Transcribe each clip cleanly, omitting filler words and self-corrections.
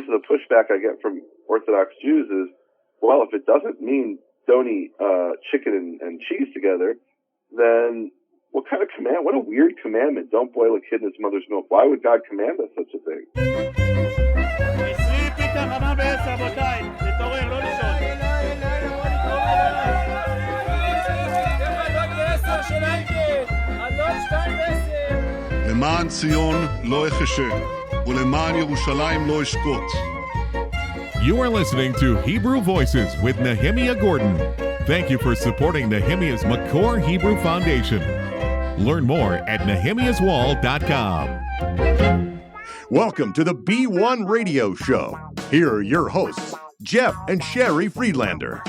of the pushback I get from Orthodox Jews is, well, if it doesn't mean don't eat chicken and cheese together, then what kind of command? What a weird commandment. Don't boil a kid in its mother's milk. Why would God command us such a thing? למען ציון לא אחשה, ולמען ירושלים לא אשקוט. You are listening to Hebrew Voices with Nehemia Gordon. Thank you for supporting Nehemia's Makor Hebrew Foundation. Learn more at nehemiaswall.com. Welcome to the B1 Radio Show. Here are your hosts, Jeff and Sherry Friedlander.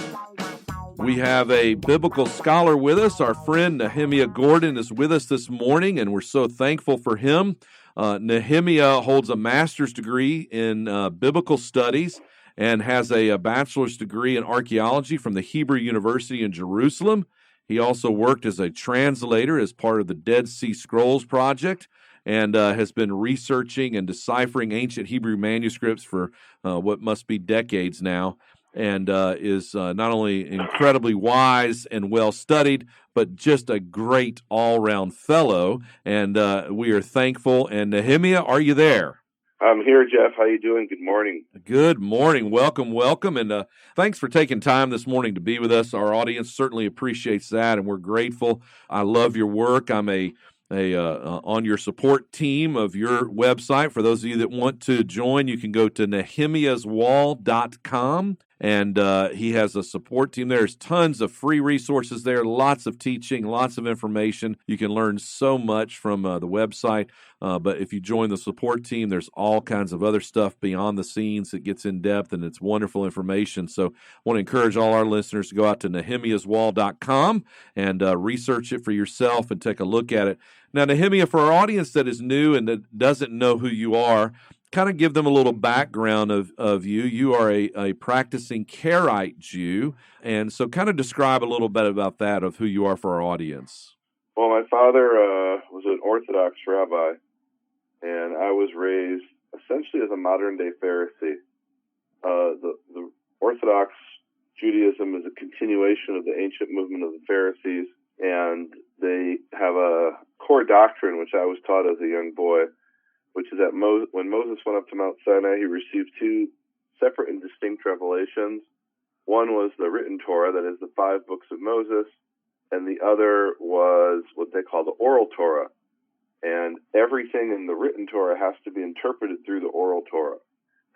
We have a biblical scholar with us. Our friend Nehemia Gordon is with us this morning, and we're so thankful for him. Nehemia holds a master's degree in biblical studies and has a bachelor's degree in archaeology from the Hebrew University in Jerusalem. He also worked as a translator as part of the Dead Sea Scrolls Project and has been researching and deciphering ancient Hebrew manuscripts for what must be decades now, and is not only incredibly wise and well-studied, but just a great all-round fellow, and we are thankful. And Nehemia, are you there? I'm here, Jeff. How you doing? Good morning. Good morning. Welcome, and thanks for taking time this morning to be with us. Our audience certainly appreciates that, and we're grateful. I love your work. I'm on your support team of your website. For those of you that want to join, you can go to nehemiaswall.com, and he has a support team. There's tons of free resources there, lots of teaching, lots of information. You can learn so much from the website, but if you join the support team, there's all kinds of other stuff beyond the scenes that gets in depth, and it's wonderful information. So I want to encourage all our listeners to go out to nehemiaswall.com and research it for yourself and take a look at it. Now, Nehemia, for our audience that is new and that doesn't know who you are, kind of give them a little background of you. You are a practicing Karaite Jew, and so kind of describe a little bit about that, of who you are for our audience. Well, my father was an Orthodox rabbi, and I was raised essentially as a modern-day Pharisee. The Orthodox Judaism is a continuation of the ancient movement of the Pharisees, and they have a core doctrine, which I was taught as a young boy, which is that when Moses went up to Mount Sinai, he received two separate and distinct revelations. One was the written Torah, that is the 5 books of Moses, and the other was what they call the oral Torah. And everything in the written Torah has to be interpreted through the oral Torah.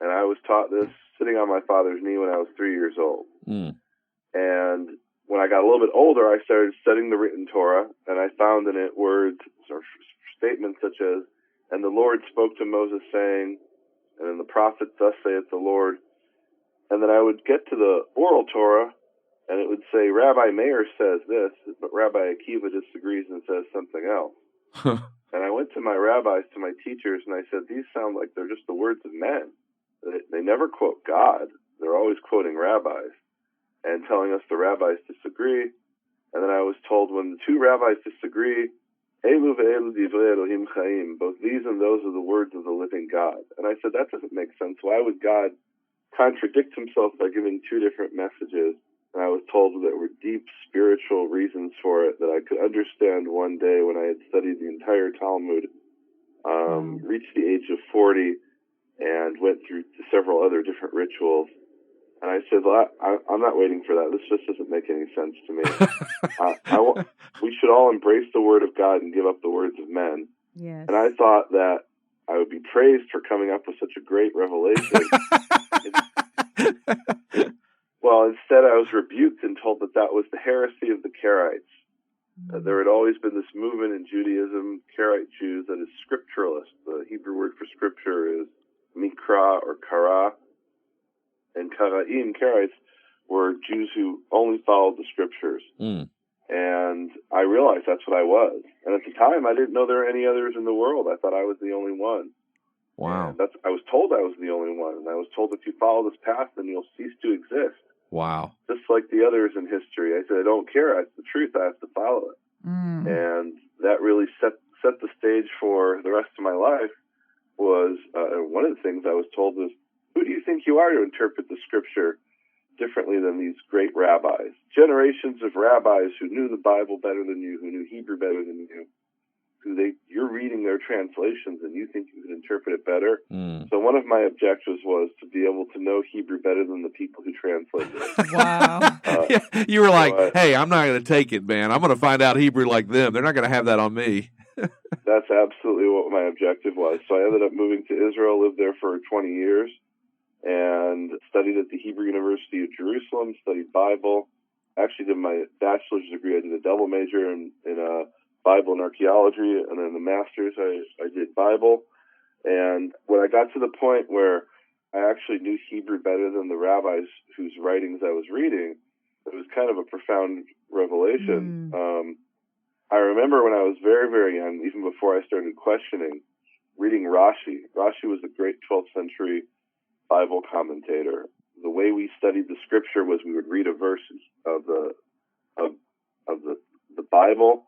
And I was taught this sitting on my father's knee when I was 3 years old. And when I got a little bit older, I started studying the written Torah, and I found in it words or statements such as, "And the Lord spoke to Moses, saying," and then the prophet, "Thus saith the Lord." And then I would get to the oral Torah, and it would say, "Rabbi Meir says this, but Rabbi Akiva disagrees and says something else." And I went to my rabbis, to my teachers, and I said, "These sound like they're just the words of men. They never quote God. They're always quoting rabbis and telling us the rabbis disagree." And then I was told, when the two rabbis disagree, "Elu ve'elu divrei Elohim chaim," both these and those are the words of the living God. And I said, that doesn't make sense. Why would God contradict himself by giving two different messages? And I was told that there were deep spiritual reasons for it that I could understand one day when I had studied the entire Talmud, reached the age of 40, and went through several other different rituals. And I said, well, I'm not waiting for that. This just doesn't make any sense to me. We should all embrace the word of God and give up the words of men. Yes. And I thought that I would be praised for coming up with such a great revelation. Well, instead I was rebuked and told that that was the heresy of the Karaites. There had always been this movement in Judaism, Karaite Jews, that is scripturalist. The Hebrew word for scripture is mikra or kara. And Kara'im, Karaites, were Jews who only followed the scriptures. And I realized that's what I was. And at the time, I didn't know there were any others in the world. I thought I was the only one. Wow. And I was told I was the only one. And I was told, if you follow this path, then you'll cease to exist. Wow. Just like the others in history. I said, I don't care. It's the truth. I have to follow it. And that really set the stage for the rest of my life. Was one of the things I was told was, who who do you think you are to interpret the scripture differently than these great rabbis? Generations of rabbis who knew the Bible better than you, who knew Hebrew better than you, you're reading their translations and you think you can interpret it better. So one of my objectives was to be able to know Hebrew better than the people who translated it. Wow. Yeah, you were like, hey, I'm not going to take it, man. I'm going to find out Hebrew like them. They're not going to have that on me. That's absolutely what my objective was. So I ended up moving to Israel, lived there for 20 years, and studied at the Hebrew University of Jerusalem, studied Bible. Actually did my bachelor's degree. I did a double major in Bible and archaeology, and then the master's I did Bible. And when I got to the point where I actually knew Hebrew better than the rabbis whose writings I was reading, it was kind of a profound revelation. I remember when I was very, very young, even before I started questioning, reading Rashi. Rashi was a great 12th century Bible commentator. The way we studied the scripture was we would read a verse of the Bible,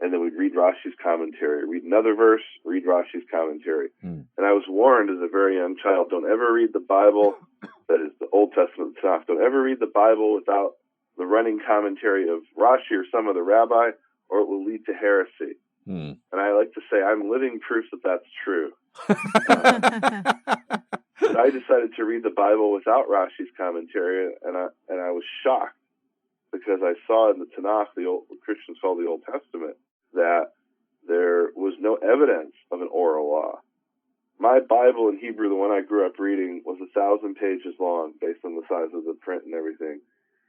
and then we'd read Rashi's commentary. Read another verse, read Rashi's commentary. And I was warned as a very young child, don't ever read the Bible, that is the Old Testament Tanakh, don't ever read the Bible without the running commentary of Rashi or some other rabbi, or it will lead to heresy. And I like to say I'm living proof that that's true. I decided to read the Bible without Rashi's commentary, and I was shocked because I saw in the Tanakh, what Christians call the Old Testament, that there was no evidence of an oral law. My Bible in Hebrew, the one I grew up reading, was 1,000 pages long based on the size of the print and everything.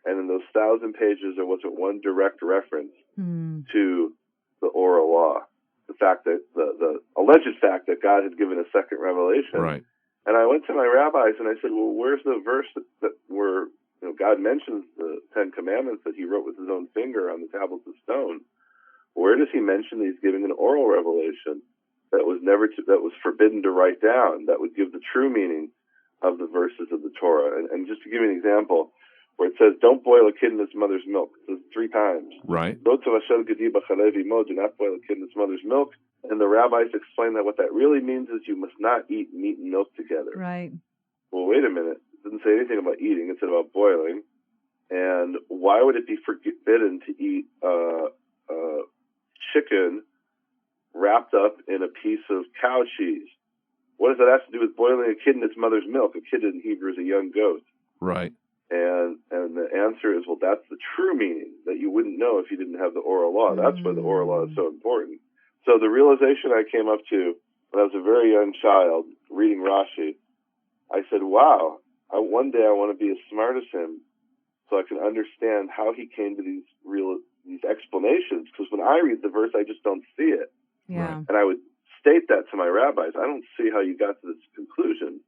And in those 1,000 pages, there wasn't one direct reference to the oral law. The fact that the alleged fact that God had given a second revelation. Right. And I went to my rabbis and I said, well, where's the verse that where God mentions the Ten Commandments that he wrote with his own finger on the tablets of stone? Where does he mention that he's giving an oral revelation that was that was forbidden to write down, that would give the true meaning of the verses of the Torah? And just to give you an example, where it says, don't boil a kid in its mother's milk. It says 3 times. Right. Do not boil a kid in its mother's milk. And the rabbis explain that what that really means is you must not eat meat and milk together. Right. Well, wait a minute. It didn't say anything about eating. It said about boiling. And why would it be forbidden to eat chicken wrapped up in a piece of cow cheese? What does that have to do with boiling a kid in its mother's milk? A kid in Hebrew is a young goat. Right. And the answer is, well, that's the true meaning that you wouldn't know if you didn't have the oral law. That's why the oral law is so important. So the realization I came up to when I was a very young child reading Rashi, I said, wow, one day I want to be as smart as him so I can understand how he came to these explanations. Because when I read the verse, I just don't see it. Yeah. And I would state that to my rabbis. I don't see how you got to this conclusion.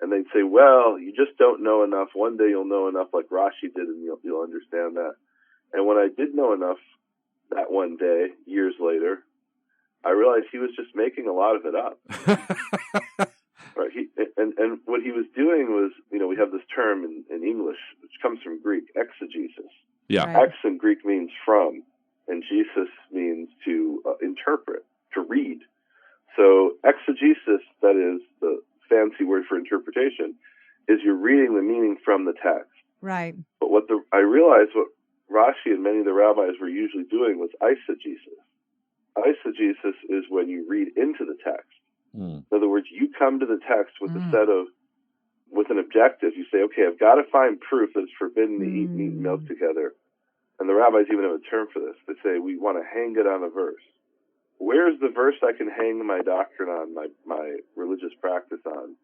And they'd say, well, you just don't know enough. One day you'll know enough like Rashi did, and you'll understand that. And when I did know enough that one day, years later, I realized he was just making a lot of it up. Right? And what he was doing was, we have this term in English, which comes from Greek, exegesis. Yeah. Right. Ex in Greek means from, and Jesus means to interpret, to read. So exegesis, that is the fancy word for interpretation, is you're reading the meaning from the text. Right. But I realized what Rashi and many of the rabbis were usually doing was eisegesis. Eisegesis is when you read into the text. In other words, you come to the text with with an objective. You say, okay, I've got to find proof that it's forbidden to eat meat and milk together. And the rabbis even have a term for this. They say, we want to hang it on a verse. Where's the verse I can hang my doctrine on, my religious practice on?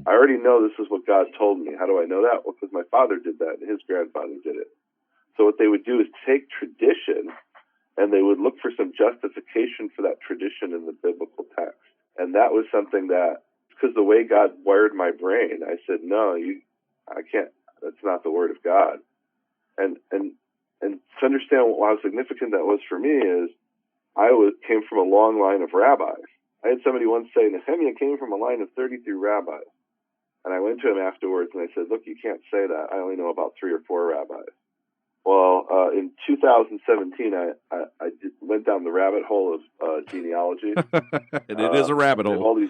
I already know this is what God told me. How do I know that? Well, because my father did that and his grandfather did it. So what they would do is take tradition and they would look for some justification for that tradition in the biblical text. And that was something that, because the way God wired my brain, I said, no, I can't, that's not the word of God. And to understand how significant that was for me is, came from a long line of rabbis. I had somebody once say, Nehemia came from a line of 33 rabbis. And I went to him afterwards and I said, look, you can't say that. I only know about 3 or 4 rabbis. Well, in 2017, I went down the rabbit hole of genealogy. And it is a rabbit hole.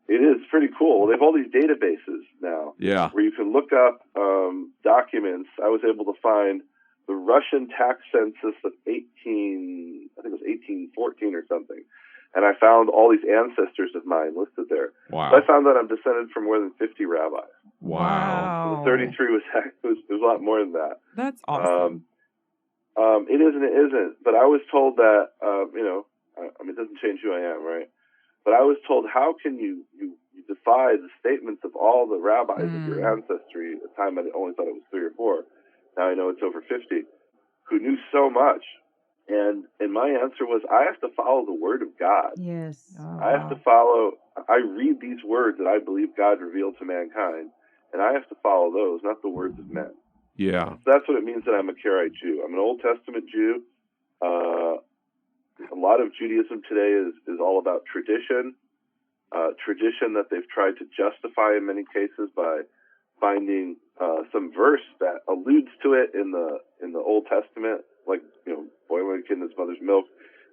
It is pretty cool. Well, they have all these databases now. Yeah. Where you can look up documents. I was able to find the Russian tax census of 1814 or something. And I found all these ancestors of mine listed there. Wow. So I found out I'm descended from more than 50 rabbis. Wow. So the 33 was a lot more than that. That's awesome. It is and it isn't. But I was told that, it doesn't change who I am, right? But I was told, how can you defy the statements of all the rabbis of your ancestry? At the time, I only thought it was 3 or 4. Now I know it's over 50, who knew so much. And my answer was, I have to follow the word of God. Yes. I have to I read these words that I believe God revealed to mankind, and I have to follow those, not the words of men. Yeah. So that's what it means that I'm a Karaite Jew. I'm an Old Testament Jew. A lot of Judaism today is all about tradition that they've tried to justify in many cases by finding some verse that alludes to it in the Old Testament, like, boiling a kid in his mother's milk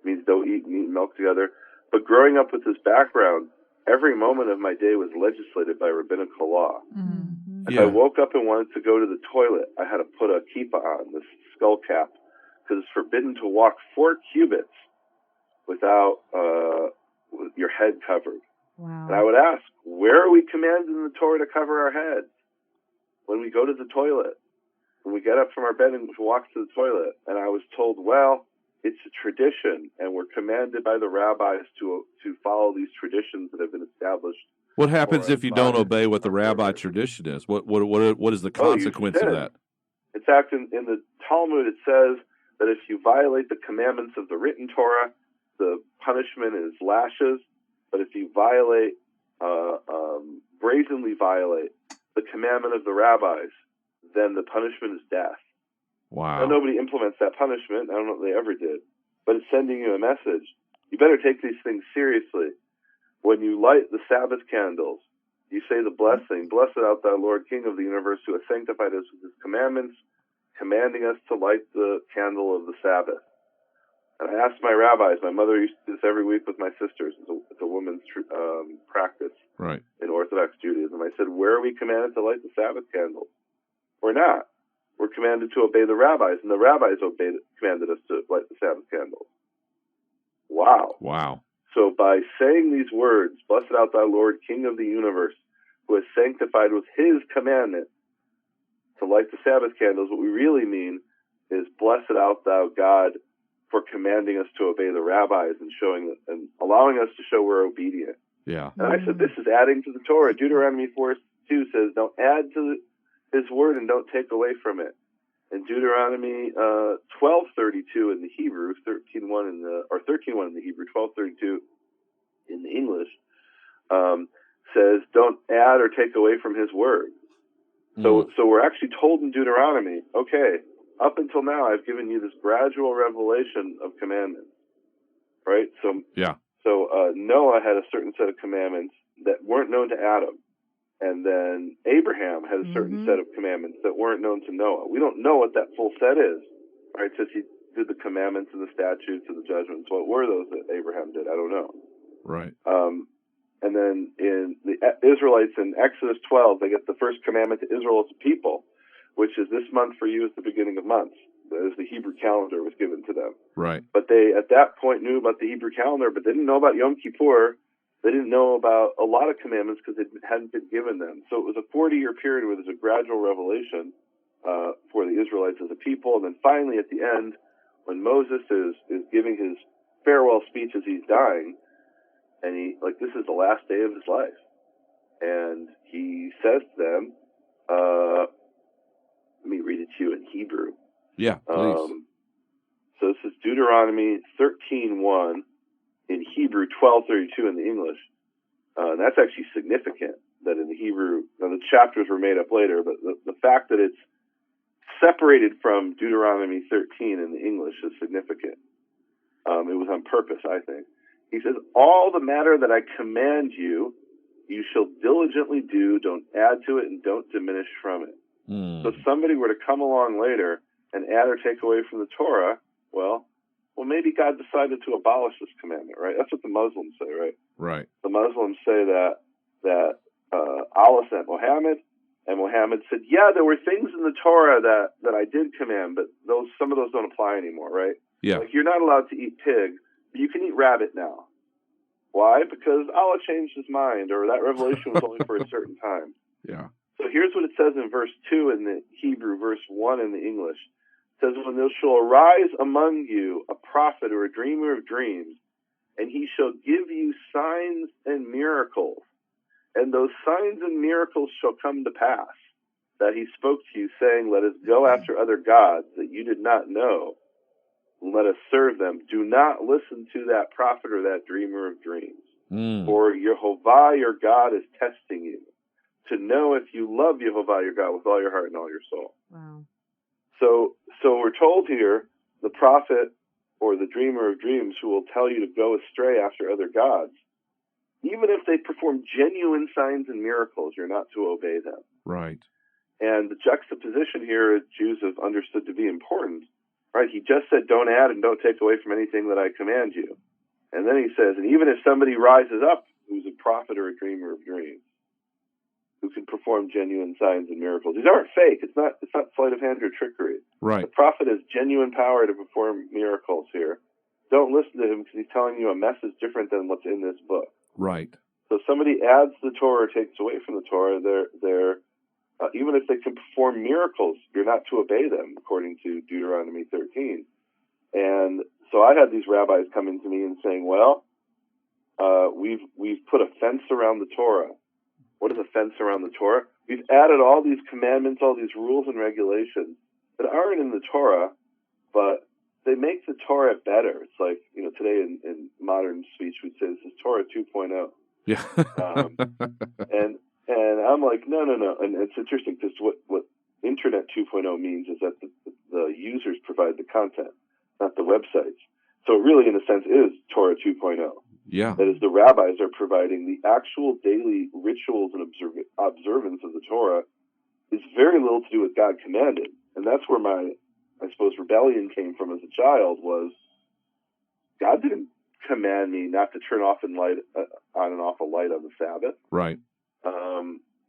means don't eat meat and milk together. But growing up with this background, every moment of my day was legislated by rabbinical law. Mm-hmm. If I woke up and wanted to go to the toilet, I had to put a kippah on, this skull cap, because it's forbidden to walk 4 cubits without with your head covered. Wow. And I would ask, where are we commanded in the Torah to cover our heads when we go to the toilet? When we get up from our bed and walk to the toilet? And I was told, well, it's a tradition, and we're commanded by the rabbis to follow these traditions that have been established. What happens if you don't obey what the rabbi tradition is? What is the consequence of that? In fact, in the Talmud, it says that if you violate the commandments of the written Torah, the punishment is lashes. But if you brazenly violate the commandment of the rabbis, then the punishment is death. Wow. Now, nobody implements that punishment. I don't know if they ever did. But it's sending you a message. You better take these things seriously. When you light the Sabbath candles, you say the blessing, "Blessed art thou, Lord, King of the universe, who has sanctified us with his commandments, commanding us to light the candle of the Sabbath." And I asked my rabbis, my mother used to do this every week with my sisters. It's a woman's practice in Orthodox Judaism. I said, where are we commanded to light the Sabbath candles? We're not. We're commanded to obey the rabbis, and the rabbis commanded us to light the Sabbath candles. Wow. So by saying these words, "Blessed art thou, Lord, King of the universe, who has sanctified with his commandment to light the Sabbath candles," what we really mean is, "Blessed art thou, God, for commanding us to obey the rabbis and allowing us to show we're obedient." Yeah. And I said, this is adding to the Torah. Deuteronomy 4:2 says, "Don't add to his word and don't take away from it." And Deuteronomy 12:32 in the Hebrew, 13:1 in the Hebrew, 12:32 in the English, says, "Don't add or take away from his word." So we're actually told in Deuteronomy, okay, up until now I've given you this gradual revelation of commandments, right? So Noah had a certain set of commandments that weren't known to Adam. And then Abraham had a certain set of commandments that weren't known to Noah. We don't know what that full set is, right? Since he did the commandments and the statutes and the judgments. What were those that Abraham did? I don't know. Right. And then in the Israelites in Exodus 12, they get the first commandment to Israel as a people, which is this month for you is the beginning of months, as the Hebrew calendar was given to them. Right. But they, at that point, knew about the Hebrew calendar, but they didn't know about Yom Kippur. They didn't know about a lot of commandments because it hadn't been given them. So it was a 40-year period where there's a gradual revelation for the Israelites as a people. And then finally, at the end, when Moses is giving his farewell speech as he's dying, and this is the last day of his life. And he says to them, let me read it to you in Hebrew. Yeah, please. So this is Deuteronomy 13:1 in Hebrew, 12:32 in the English. And that's actually significant that in the Hebrew, now the chapters were made up later, but the fact that it's separated from Deuteronomy 13 in the English is significant. It was on purpose, I think. He says, "All the matter that I command you, you shall diligently do, don't add to it and don't diminish from it." So if somebody were to come along later and add or take away from the Torah, well, maybe God decided to abolish this commandment, right? That's what the Muslims say, right? Right. The Muslims say that that Allah sent Muhammad, and Muhammad said, yeah, there were things in the Torah that I did command, but some of those don't apply anymore, right? Yeah. Like you're not allowed to eat pig, but you can eat rabbit now. Why? Because Allah changed his mind, or that revelation was only for a certain time. Yeah. So here's what it says in verse 2 in the Hebrew, verse 1 in the English. It says, when there shall arise among you a prophet or a dreamer of dreams, and he shall give you signs and miracles, and those signs and miracles shall come to pass, that he spoke to you, saying, let us go after other gods that you did not know, and let us serve them. Do not listen to that prophet or that dreamer of dreams. For Yehovah your God is testing you, to know if you love Yehovah your God with all your heart and all your soul. Wow. So we're told here, the prophet or the dreamer of dreams who will tell you to go astray after other gods, even if they perform genuine signs and miracles, you're not to obey them. Right. And the juxtaposition here Jews have understood to be important, right? He just said, don't add and don't take away from anything that I command you. And then he says, and even if somebody rises up who's a prophet or a dreamer of dreams, who can perform genuine signs and miracles. These aren't fake. It's not sleight of hand or trickery. Right. The prophet has genuine power to perform miracles here. Don't listen to him because he's telling you a message different than what's in this book. Right. So if somebody adds the Torah or takes away from the Torah, they're even if they can perform miracles, you're not to obey them, according to Deuteronomy 13. And so I had these rabbis coming to me and saying, well, we've put a fence around the Torah. What is a fence around the Torah? We've added all these commandments, all these rules and regulations that aren't in the Torah, but they make the Torah better. It's like, today in modern speech, we'd say this is Torah 2.0. Yeah. And I'm like, no. And it's interesting because what Internet 2.0 means is that the users provide the content, not the websites. So it really, in a sense, is Torah 2.0. Yeah. That is, the rabbis are providing the actual daily rituals and observance of the Torah is very little to do with God commanded. And that's where my, I suppose, rebellion came from as a child was God didn't command me not to turn off on and off a light on the Sabbath. Right.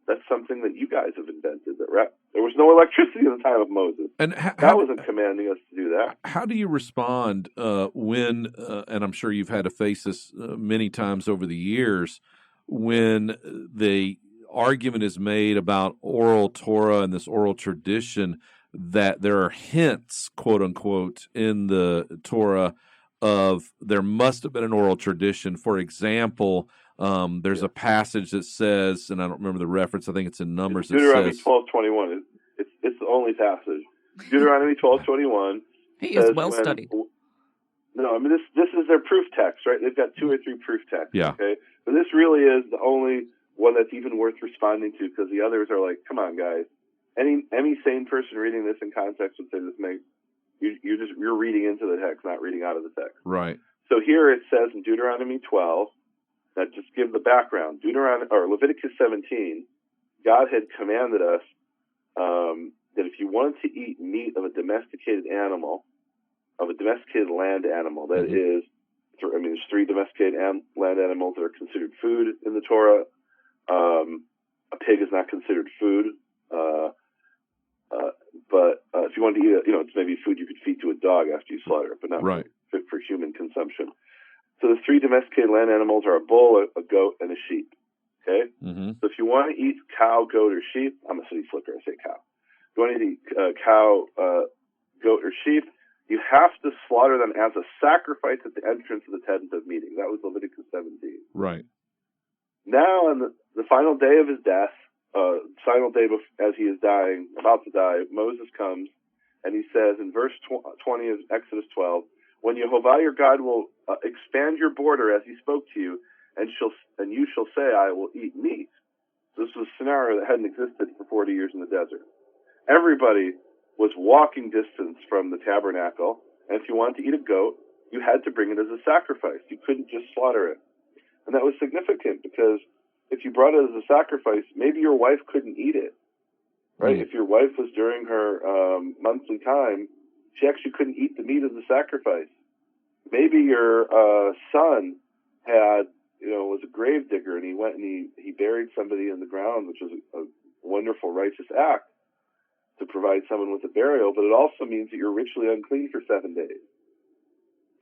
That's something that you guys have invented. There was no electricity in the time of Moses. And God wasn't commanding us to do that. How do you respond when, and I'm sure you've had to face this many times over the years, when the argument is made about oral Torah and this oral tradition that there are hints, quote unquote, in the Torah of there must have been an oral tradition. For example, there's a passage that says, and I don't remember the reference, I think it's in Numbers. Deuteronomy 12:21. It's the only passage. Deuteronomy 12:21. He is well studied. No, I mean this is their proof text, right? They've got 2 or 3 proof texts. Yeah. Okay, but this really is the only one that's even worth responding to because the others are like, come on, guys. Any sane person reading this in context would say this makes you're reading into the text, not reading out of the text. Right. So here it says in Deuteronomy 12. That just give the background. Leviticus 17, God had commanded us that if you wanted to eat meat of a domesticated animal, of a domesticated land animal, that is, there's 3 domesticated land animals that are considered food in the Torah. A pig is not considered food, but if you wanted to eat it, it's maybe food you could feed to a dog after you slaughter it, but not fit for human consumption. So the 3 domesticated land animals are a bull, a goat, and a sheep. Okay? So if you want to eat cow, goat, or sheep, I'm a city slicker, I say cow. If you want to eat cow, goat, or sheep, you have to slaughter them as a sacrifice at the entrance of the tent of meeting. That was Leviticus 17. Right. Now, on the final day of his death, final day as he is dying, about to die, Moses comes, and he says in verse 20 of Exodus 12, when Yehovah your God will expand your border as he spoke to you, and you shall say, I will eat meat. This was a scenario that hadn't existed for 40 years in the desert. Everybody was walking distance from the tabernacle, and if you wanted to eat a goat, you had to bring it as a sacrifice. You couldn't just slaughter it. And that was significant because if you brought it as a sacrifice, maybe your wife couldn't eat it. Right? If your wife was during her monthly time, she actually couldn't eat the meat of the sacrifice. Maybe your son had was a grave digger, and he went and he buried somebody in the ground, which was a wonderful righteous act to provide someone with a burial. But it also means that you're ritually unclean for 7 days.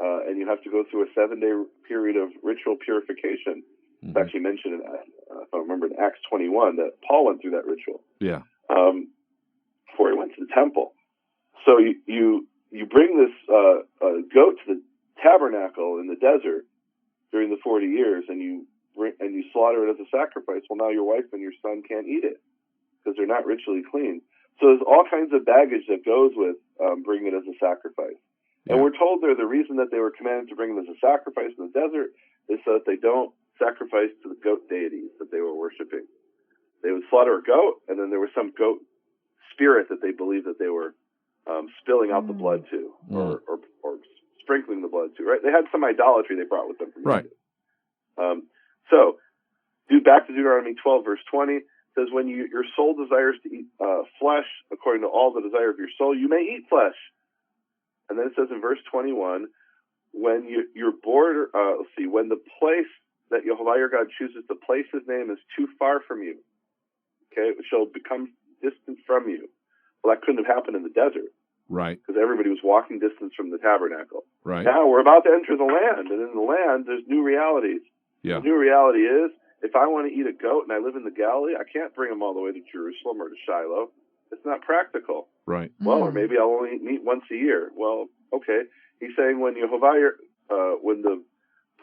And you have to go through a 7-day period of ritual purification. It's actually mentioned if I remember, in Acts 21 that Paul went through that ritual. Yeah. Before he went to the temple. So you bring this goat to the tabernacle in the desert during the 40 years, and you slaughter it as a sacrifice. Well, now your wife and your son can't eat it because they're not ritually clean. So there's all kinds of baggage that goes with bringing it as a sacrifice. And we're told there the reason that they were commanded to bring them as a sacrifice in the desert is so that they don't sacrifice to the goat deities that they were worshiping. They would slaughter a goat, and then there was some goat spirit that they believed that they were spilling out the blood to, or sprinkling the blood to. Right? They had some idolatry they brought with them from right. So, back to Deuteronomy 12, verse 20. It says, when your soul desires to eat flesh, according to all the desire of your soul, you may eat flesh. And then it says in verse 21, when you're bored, when the place that Jehovah your God chooses to place his name is too far from you, okay, it shall become distant from you. Well, that couldn't have happened in the desert. Right. Because everybody was walking distance from the tabernacle. Right. Now we're about to enter the land, and in the land, there's new realities. Yeah. The new reality is, if I want to eat a goat and I live in the Galilee, I can't bring him all the way to Jerusalem or to Shiloh. It's not practical. Right. Well, or maybe I'll only eat meat once a year. Well, okay. He's saying when when the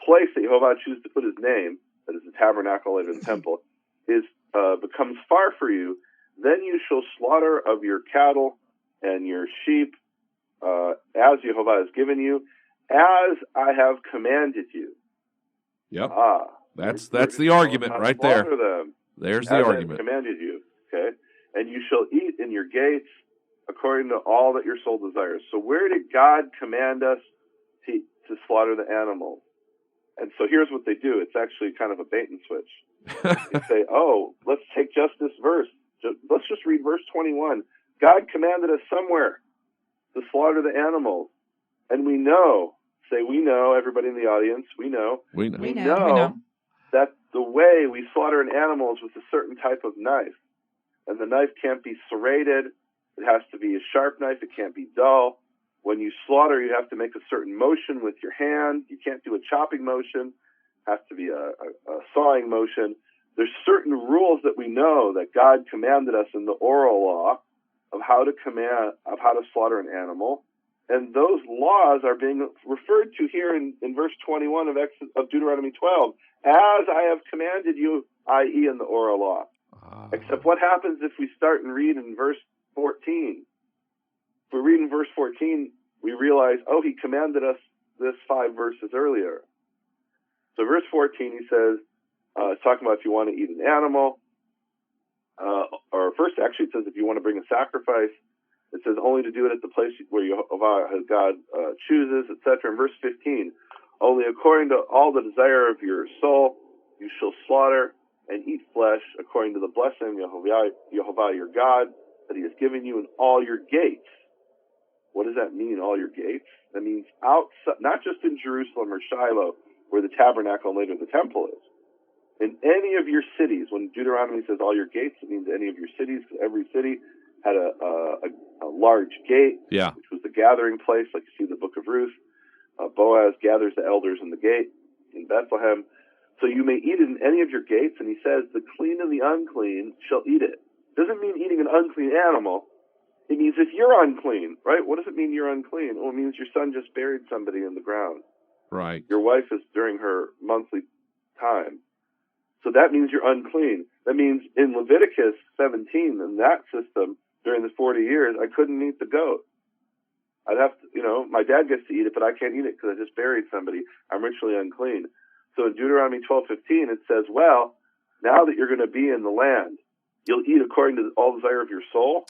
place that Jehovah chooses to put his name, that is the tabernacle or the temple, becomes far for you, then you shall slaughter of your cattle and your sheep as Jehovah has given you, as I have commanded you. Yep. That's the argument right there. Them, There's the argument. I have commanded you. Okay. And you shall eat in your gates according to all that your soul desires. So where did God command us to slaughter the animals? And so here's what they do. It's actually kind of a bait and switch. They say, let's take just this verse. Let's just read verse 21. God commanded us somewhere to slaughter the animals. And we know, everybody in the audience, we know that the way we slaughter an animal is with a certain type of knife. And the knife can't be serrated. It has to be a sharp knife. It can't be dull. When you slaughter, you have to make a certain motion with your hand. You can't do a chopping motion. It has to be a sawing motion. There's certain rules that we know that God commanded us in the oral law of how to slaughter an animal. And those laws are being referred to here in verse 21 of Deuteronomy 12, as I have commanded you, i.e. in the oral law. Except what happens if we start and read in verse 14? If we read in verse 14, we realize, he commanded us this 5 verses earlier. So verse 14, he says, it's talking about if you want to eat an animal, or first actually it says if you want to bring a sacrifice, it says only to do it at the place where God chooses, etc. In verse 15, only according to all the desire of your soul you shall slaughter and eat flesh according to the blessing of Jehovah your God that he has given you in all your gates. What does that mean, all your gates? That means outside, not just in Jerusalem or Shiloh, where the tabernacle and later the temple is. In any of your cities, when Deuteronomy says all your gates, it means any of your cities, because every city had a large gate, which was the gathering place, like you see in the book of Ruth. Boaz gathers the elders in the gate in Bethlehem. So you may eat it in any of your gates, and he says, the clean and the unclean shall eat it. Doesn't mean eating an unclean animal. It means if you're unclean, right? What does it mean you're unclean? Well, it means your son just buried somebody in the ground. Right. Your wife is during her monthly time. So that means you're unclean. That means in Leviticus 17, in that system, during the 40 years, I couldn't eat the goat. I'd have to, my dad gets to eat it, but I can't eat it because I just buried somebody. I'm ritually unclean. So in Deuteronomy 12:15, it says, well, now that you're going to be in the land, you'll eat according to all desire of your soul.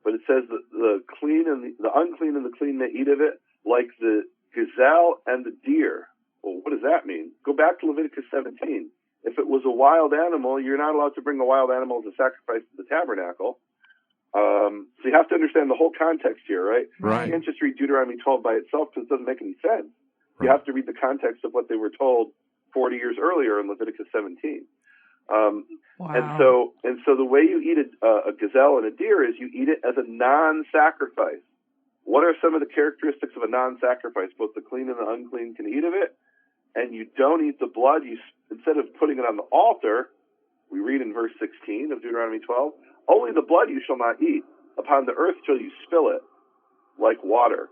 But it says that the clean and the unclean and the clean may eat of it, like the gazelle and the deer. Well, what does that mean? Go back to Leviticus 17. If it was a wild animal, you're not allowed to bring a wild animal as a sacrifice to the tabernacle. So you have to understand the whole context here, right? Right. You can't just read Deuteronomy 12 by itself because it doesn't make any sense. You have to read the context of what they were told 40 years earlier in Leviticus 17. Wow. And so the way you eat a gazelle and a deer is you eat it as a non-sacrifice. What are some of the characteristics of a non-sacrifice? Both the clean and the unclean can eat of it, and you don't eat the blood. Instead of putting it on the altar, we read in verse 16 of Deuteronomy 12, only the blood you shall not eat. Upon the earth shall you spill it like water.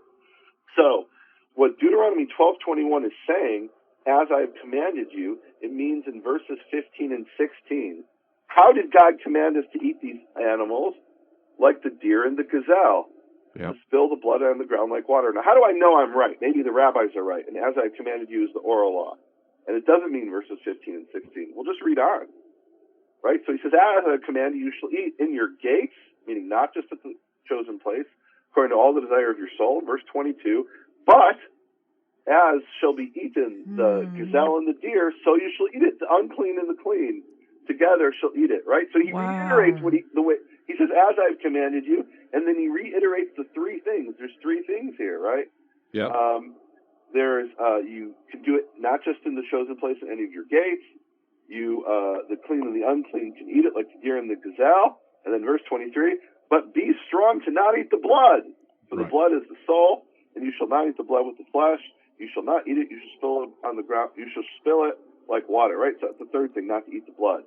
So what Deuteronomy 12:21 is saying, as I have commanded you, it means in verses 15 and 16, how did God command us to eat these animals? Like the deer and the gazelle. Yep. To spill the blood on the ground like water. Now, how do I know I'm right? Maybe the rabbis are right. And as I commanded you is the oral law. And it doesn't mean verses 15 and 16. We'll just read on. Right? So he says, as I commanded you, you shall eat in your gates, meaning not just at the chosen place, according to all the desire of your soul. Verse 22, but as shall be eaten the gazelle and the deer, so you shall eat it, the unclean and the clean. Together shall eat it. Right? So he reiterates the way he says, as I've commanded you, and then he reiterates the three things. There's three things here, right? Yeah. There's you can do it not just in the chosen place in any of your gates. You the clean and the unclean can eat it like the deer and the gazelle. And then verse 23, but be strong to not eat the blood, for the blood is the soul, and you shall not eat the blood with the flesh. You shall not eat it. You shall spill it on the ground. You shall spill it like water. Right. So that's the third thing, not to eat the blood.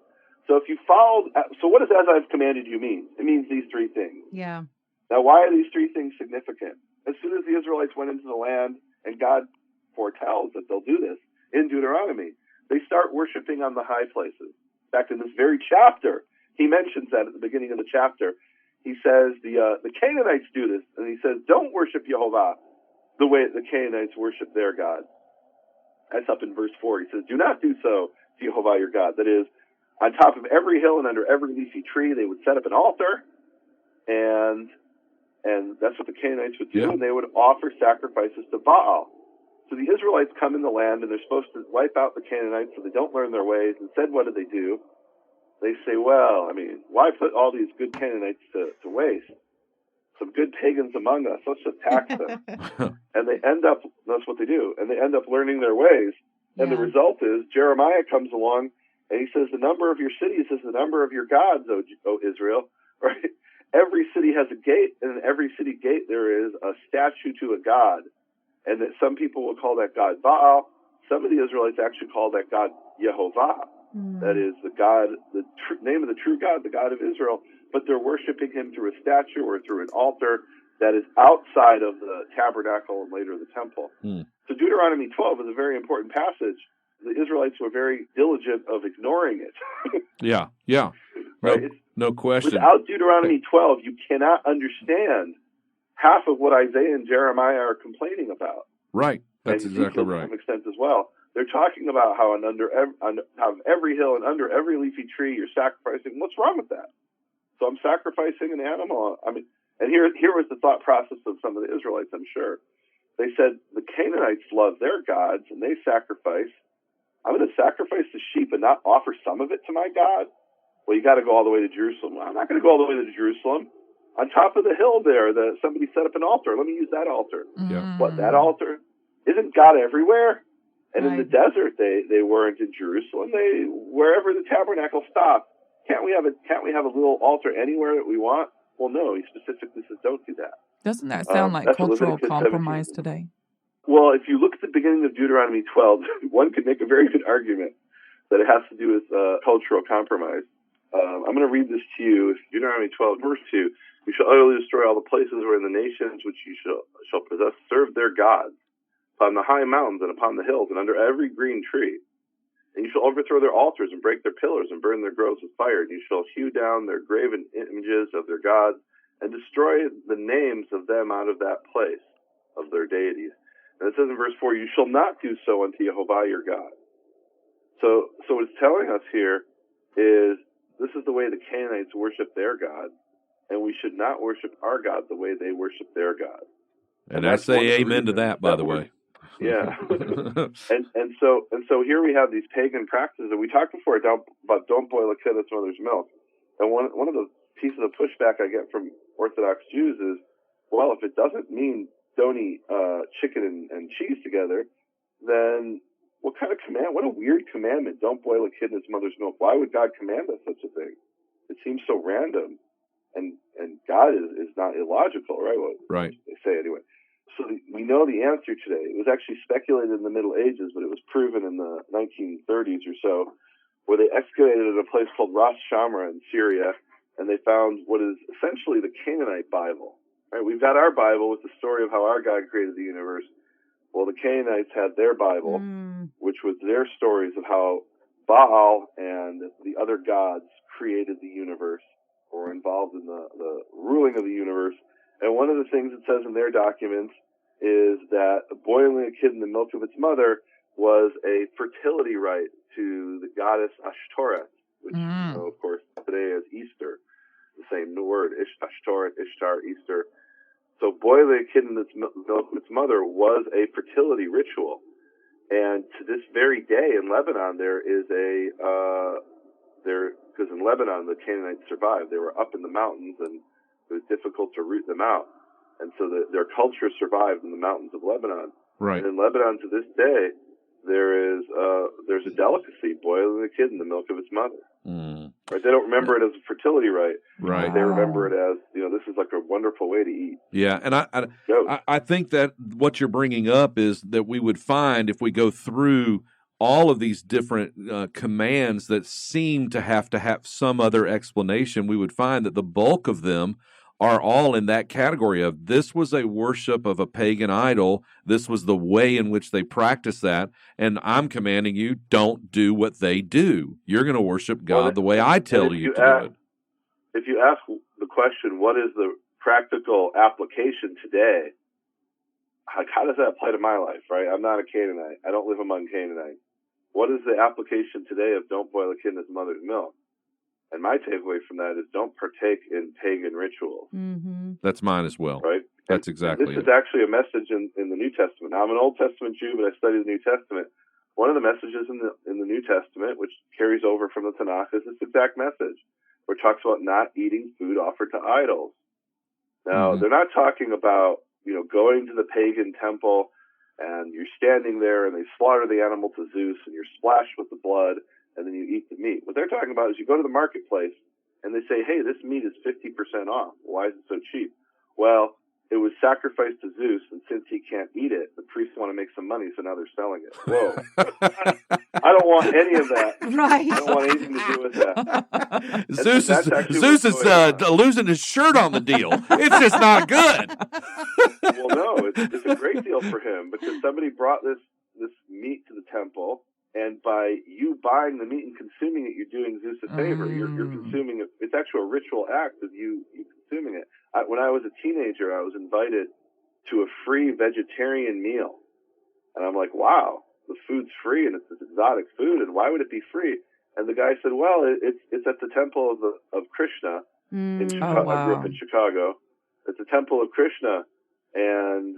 So if you followed, so what does as I've commanded you mean? It means these three things. Yeah. Now, why are these three things significant? As soon as the Israelites went into the land, and God foretells that they'll do this in Deuteronomy, they start worshiping on the high places. In fact, in this very chapter, he mentions that at the beginning of the chapter. He says the Canaanites do this, and he says, don't worship Jehovah the way the Canaanites worship their God. That's up in verse 4. He says, do not do so to Jehovah your God. That is, on top of every hill and under every leafy tree, they would set up an altar, and that's what the Canaanites would do, and they would offer sacrifices to Baal. So the Israelites come in the land, and they're supposed to wipe out the Canaanites so they don't learn their ways. Instead, what do? They say, well, I mean, why put all these good Canaanites to waste? Some good pagans among us, let's just tax them. And they end up, that's what they do, and they end up learning their ways. And the result is Jeremiah comes along, and he says, the number of your cities is the number of your gods, O Israel. Right? Every city has a gate, and in every city gate there is a statue to a god. And that some people will call that god Baal. Some of the Israelites actually call that god Yehovah. That is the God, the name of the true God, the God of Israel. But they're worshiping him through a statue or through an altar that is outside of the tabernacle and later the temple. So Deuteronomy 12 is a very important passage. The Israelites were very diligent of ignoring it. Yeah. Right? No question. Without Deuteronomy 12, you cannot understand half of what Isaiah and Jeremiah are complaining about. Right. That's exactly right. To some extent as well. They're talking about how on every hill and under every leafy tree you're sacrificing. What's wrong with that? So I'm sacrificing an animal. I mean, and here was the thought process of some of the Israelites, I'm sure. They said the Canaanites love their gods and they sacrifice. I'm going to sacrifice the sheep and not offer some of it to my God? Well, you got to go all the way to Jerusalem. Well, I'm not going to go all the way to Jerusalem. On top of the hill there, somebody set up an altar. Let me use that altar. But that altar, isn't God everywhere? And in the desert, they weren't in Jerusalem. Wherever the tabernacle stopped. Can't we have a little altar anywhere that we want? Well, no. He specifically says, don't do that. Doesn't that sound like cultural compromise today? Well, if you look at the beginning of Deuteronomy 12, one could make a very good argument that it has to do with cultural compromise. I'm going to read this to you. Deuteronomy 12, verse 2. You shall utterly destroy all the places wherein the nations which you shall possess serve their gods, upon the high mountains and upon the hills and under every green tree. And you shall overthrow their altars and break their pillars and burn their groves with fire. And you shall hew down their graven images of their gods and destroy the names of them out of that place of their deities. And it says in verse 4, you shall not do so unto Jehovah your God. So what it's telling us here is this is the way the Canaanites worship their God, and we should not worship our God the way they worship their God. And I say amen to that, by the way. Yeah. and so here we have these pagan practices, and we talked before about don't boil a kid that's mother's milk. And one of the pieces of pushback I get from Orthodox Jews is, well, if it doesn't mean don't eat chicken and cheese together, then what kind of command? What a weird commandment! Don't boil a kid in his mother's milk. Why would God command us such a thing? It seems so random, and God is not illogical, right? Well, right. They say anyway. So we know the answer today. It was actually speculated in the Middle Ages, but it was proven in the 1930s or so, where they excavated at a place called Ras Shamra in Syria, and they found what is essentially the Canaanite Bible. Right? We've got our Bible with the story of how our God created the universe. Well, the Canaanites had their Bible, which was their stories of how Baal and the other gods created the universe or were involved in the ruling of the universe. And one of the things it says in their documents is that boiling a kid in the milk of its mother was a fertility rite to the goddess Ashtoreth, which, of course, today is Easter, the same word, Ashtoreth, Ishtar, Easter. So boiling a kid in its milk of its mother was a fertility ritual. And to this very day in Lebanon, there is because in Lebanon, the Canaanites survived. They were up in the mountains, and it was difficult to root them out. And so their culture survived in the mountains of Lebanon. Right. And in Lebanon to this day, there's a delicacy, boiling the kid in the milk of its mother. Right? They don't remember it as a fertility rite. Right. They remember it as, this is like a wonderful way to eat. Yeah, and I think that what you're bringing up is that we would find if we go through all of these different commands that seem to have some other explanation, we would find that the bulk of them are all in that category of this was a worship of a pagan idol. This was the way in which they practice that. And I'm commanding you, don't do what they do. You're going to worship God the way I tell you to do it. If you ask the question, what is the practical application today? How does that apply to my life, right? I'm not a Canaanite. I don't live among Canaanites. What is the application today of don't boil a kid in his mother's milk? And my takeaway from that is don't partake in pagan rituals. That's mine as well. Right? That's exactly it. This is actually a message in the New Testament. Now, I'm an Old Testament Jew, but I study the New Testament. One of the messages in the New Testament, which carries over from the Tanakh, is this exact message, where it talks about not eating food offered to idols. Now, they're not talking about, going to the pagan temple and you're standing there and they slaughter the animal to Zeus and you're splashed with the blood and then you eat the meat. What they're talking about is you go to the marketplace and they say, hey, this meat is 50% off. Why is it so cheap? Well, it was sacrificed to Zeus, and since he can't eat it, the priests want to make some money, so now they're selling it. Whoa. I don't want any of that. Right. I don't want anything to do with that. Zeus is losing his shirt on the deal. It's just not good. Well, no, it's a great deal for him because somebody brought this meat to the temple, and by you buying the meat and consuming it, you're doing Zeus a favor. You're consuming it. It's actually a ritual act of you consuming it. When I was a teenager, I was invited to a free vegetarian meal. And I'm like, wow, the food's free and it's this exotic food, and why would it be free? And the guy said, well, it's at the temple of Krishna in Chicago. I grew up in Chicago. It's a temple of Krishna. And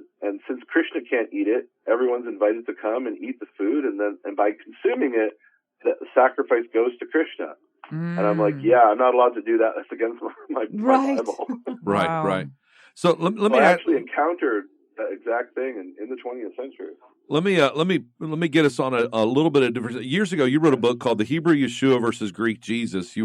since Krishna can't eat it, everyone's invited to come and eat the food, and by consuming it, the sacrifice goes to Krishna. And I'm like, yeah, I'm not allowed to do that. That's against my Bible. Right. So I actually encountered that exact thing in the 20th century. Let me get us on a little bit of difference. Years ago, you wrote a book called The Hebrew Yeshua versus Greek Jesus. I'm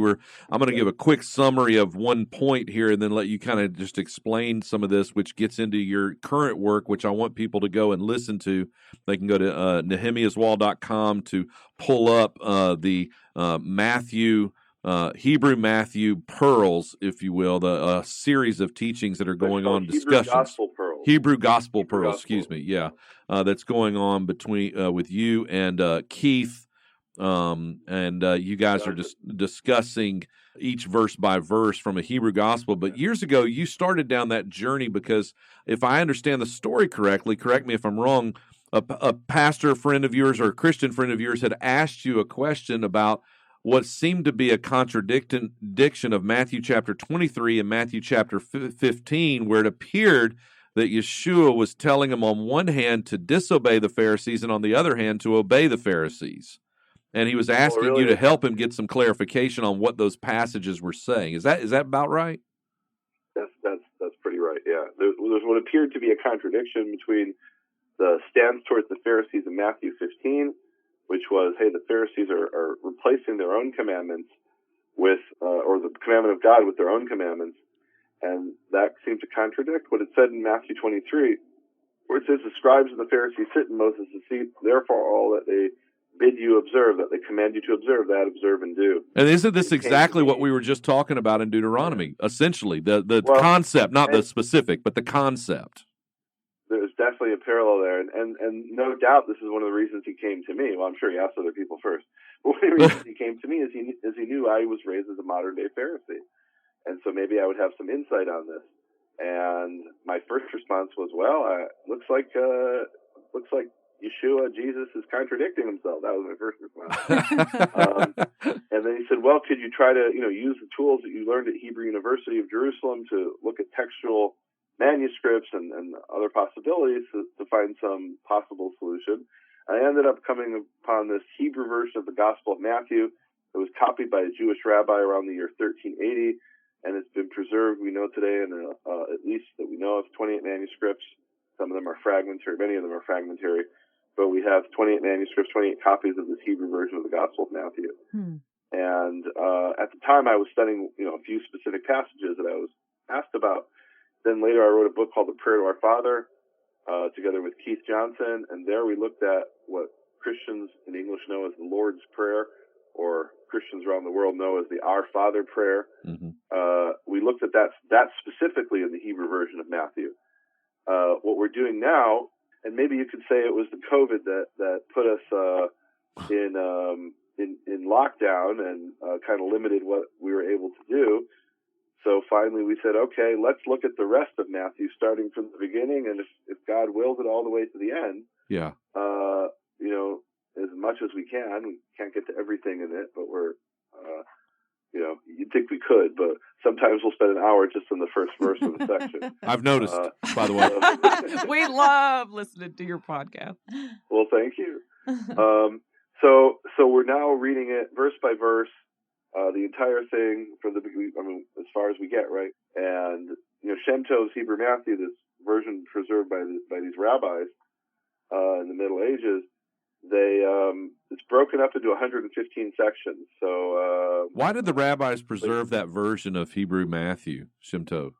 going to give a quick summary of one point here and then let you kind of just explain some of this, which gets into your current work, which I want people to go and listen to. They can go to nehemiaswall.com to pull up the Hebrew Matthew pearls, if you will, the series of teachings that are going on, discussions. Hebrew Gospel Pearls, excuse me. Yeah, that's going on between with you and Keith, and you guys are just discussing each verse by verse from a Hebrew Gospel. But years ago, you started down that journey because, if I understand the story correctly, correct me if I'm wrong, a pastor friend of yours or a Christian friend of yours had asked you a question about what seemed to be a contradiction of Matthew chapter 23 and Matthew chapter 15, where it appeared that Yeshua was telling them on one hand to disobey the Pharisees and on the other hand to obey the Pharisees. And he was asking you to help him get some clarification on what those passages were saying. Is that about right? That's pretty right, yeah. There's what appeared to be a contradiction between the stance towards the Pharisees in Matthew 15 which was, hey, the Pharisees are replacing their own commandments with, or the commandment of God with their own commandments. And that seemed to contradict what it said in Matthew 23, where it says, the scribes and the Pharisees sit in Moses' seat, therefore all that they bid you observe, that they command you to observe, that observe and do. And isn't this exactly what we were just talking about in Deuteronomy? Essentially, the concept, not the specific, but the concept. There's definitely a parallel there, and no doubt this is one of the reasons he came to me. Well, I'm sure he asked other people first, but one of the reasons he came to me is he knew I was raised as a modern day Pharisee, and so maybe I would have some insight on this. And my first response was, well, looks like Yeshua, Jesus, is contradicting himself. That was my first response. And then he said, well, could you try to use the tools that you learned at Hebrew University of Jerusalem to look at textual manuscripts and other possibilities to find some possible solution. I ended up coming upon this Hebrew version of the Gospel of Matthew. It was copied by a Jewish rabbi around the year 1380, and it's been preserved, we know today, in at least that we know of 28 manuscripts. Some of them are fragmentary, many of them are fragmentary, but we have 28 manuscripts, 28 copies of this Hebrew version of the Gospel of Matthew. And at the time I was studying, a few specific passages that I was asked about. Then later I wrote a book called The Prayer to Our Father, together with Keith Johnson, and there we looked at what Christians in English know as the Lord's Prayer, or Christians around the world know as the Our Father prayer. We looked at that specifically in the Hebrew version of Matthew. What we're doing now, and maybe you could say it was the COVID that put us in lockdown and kind of limited what we were able to do. So finally we said, okay, let's look at the rest of Matthew, starting from the beginning, and if God wills it, all the way to the end. Yeah. As much as we can. We can't get to everything in it, but we're, you'd think we could, but sometimes we'll spend an hour just in the first verse of a section. I've noticed, by the way. We love listening to your podcast. Well, thank you. So we're now reading it verse by verse. The entire thing from as far as we get, right? And Shem Tov's Hebrew Matthew, this version preserved by these rabbis in the Middle Ages, it's broken up into 115 sections. So why did the rabbis preserve that version of Hebrew Matthew, Shem Tov?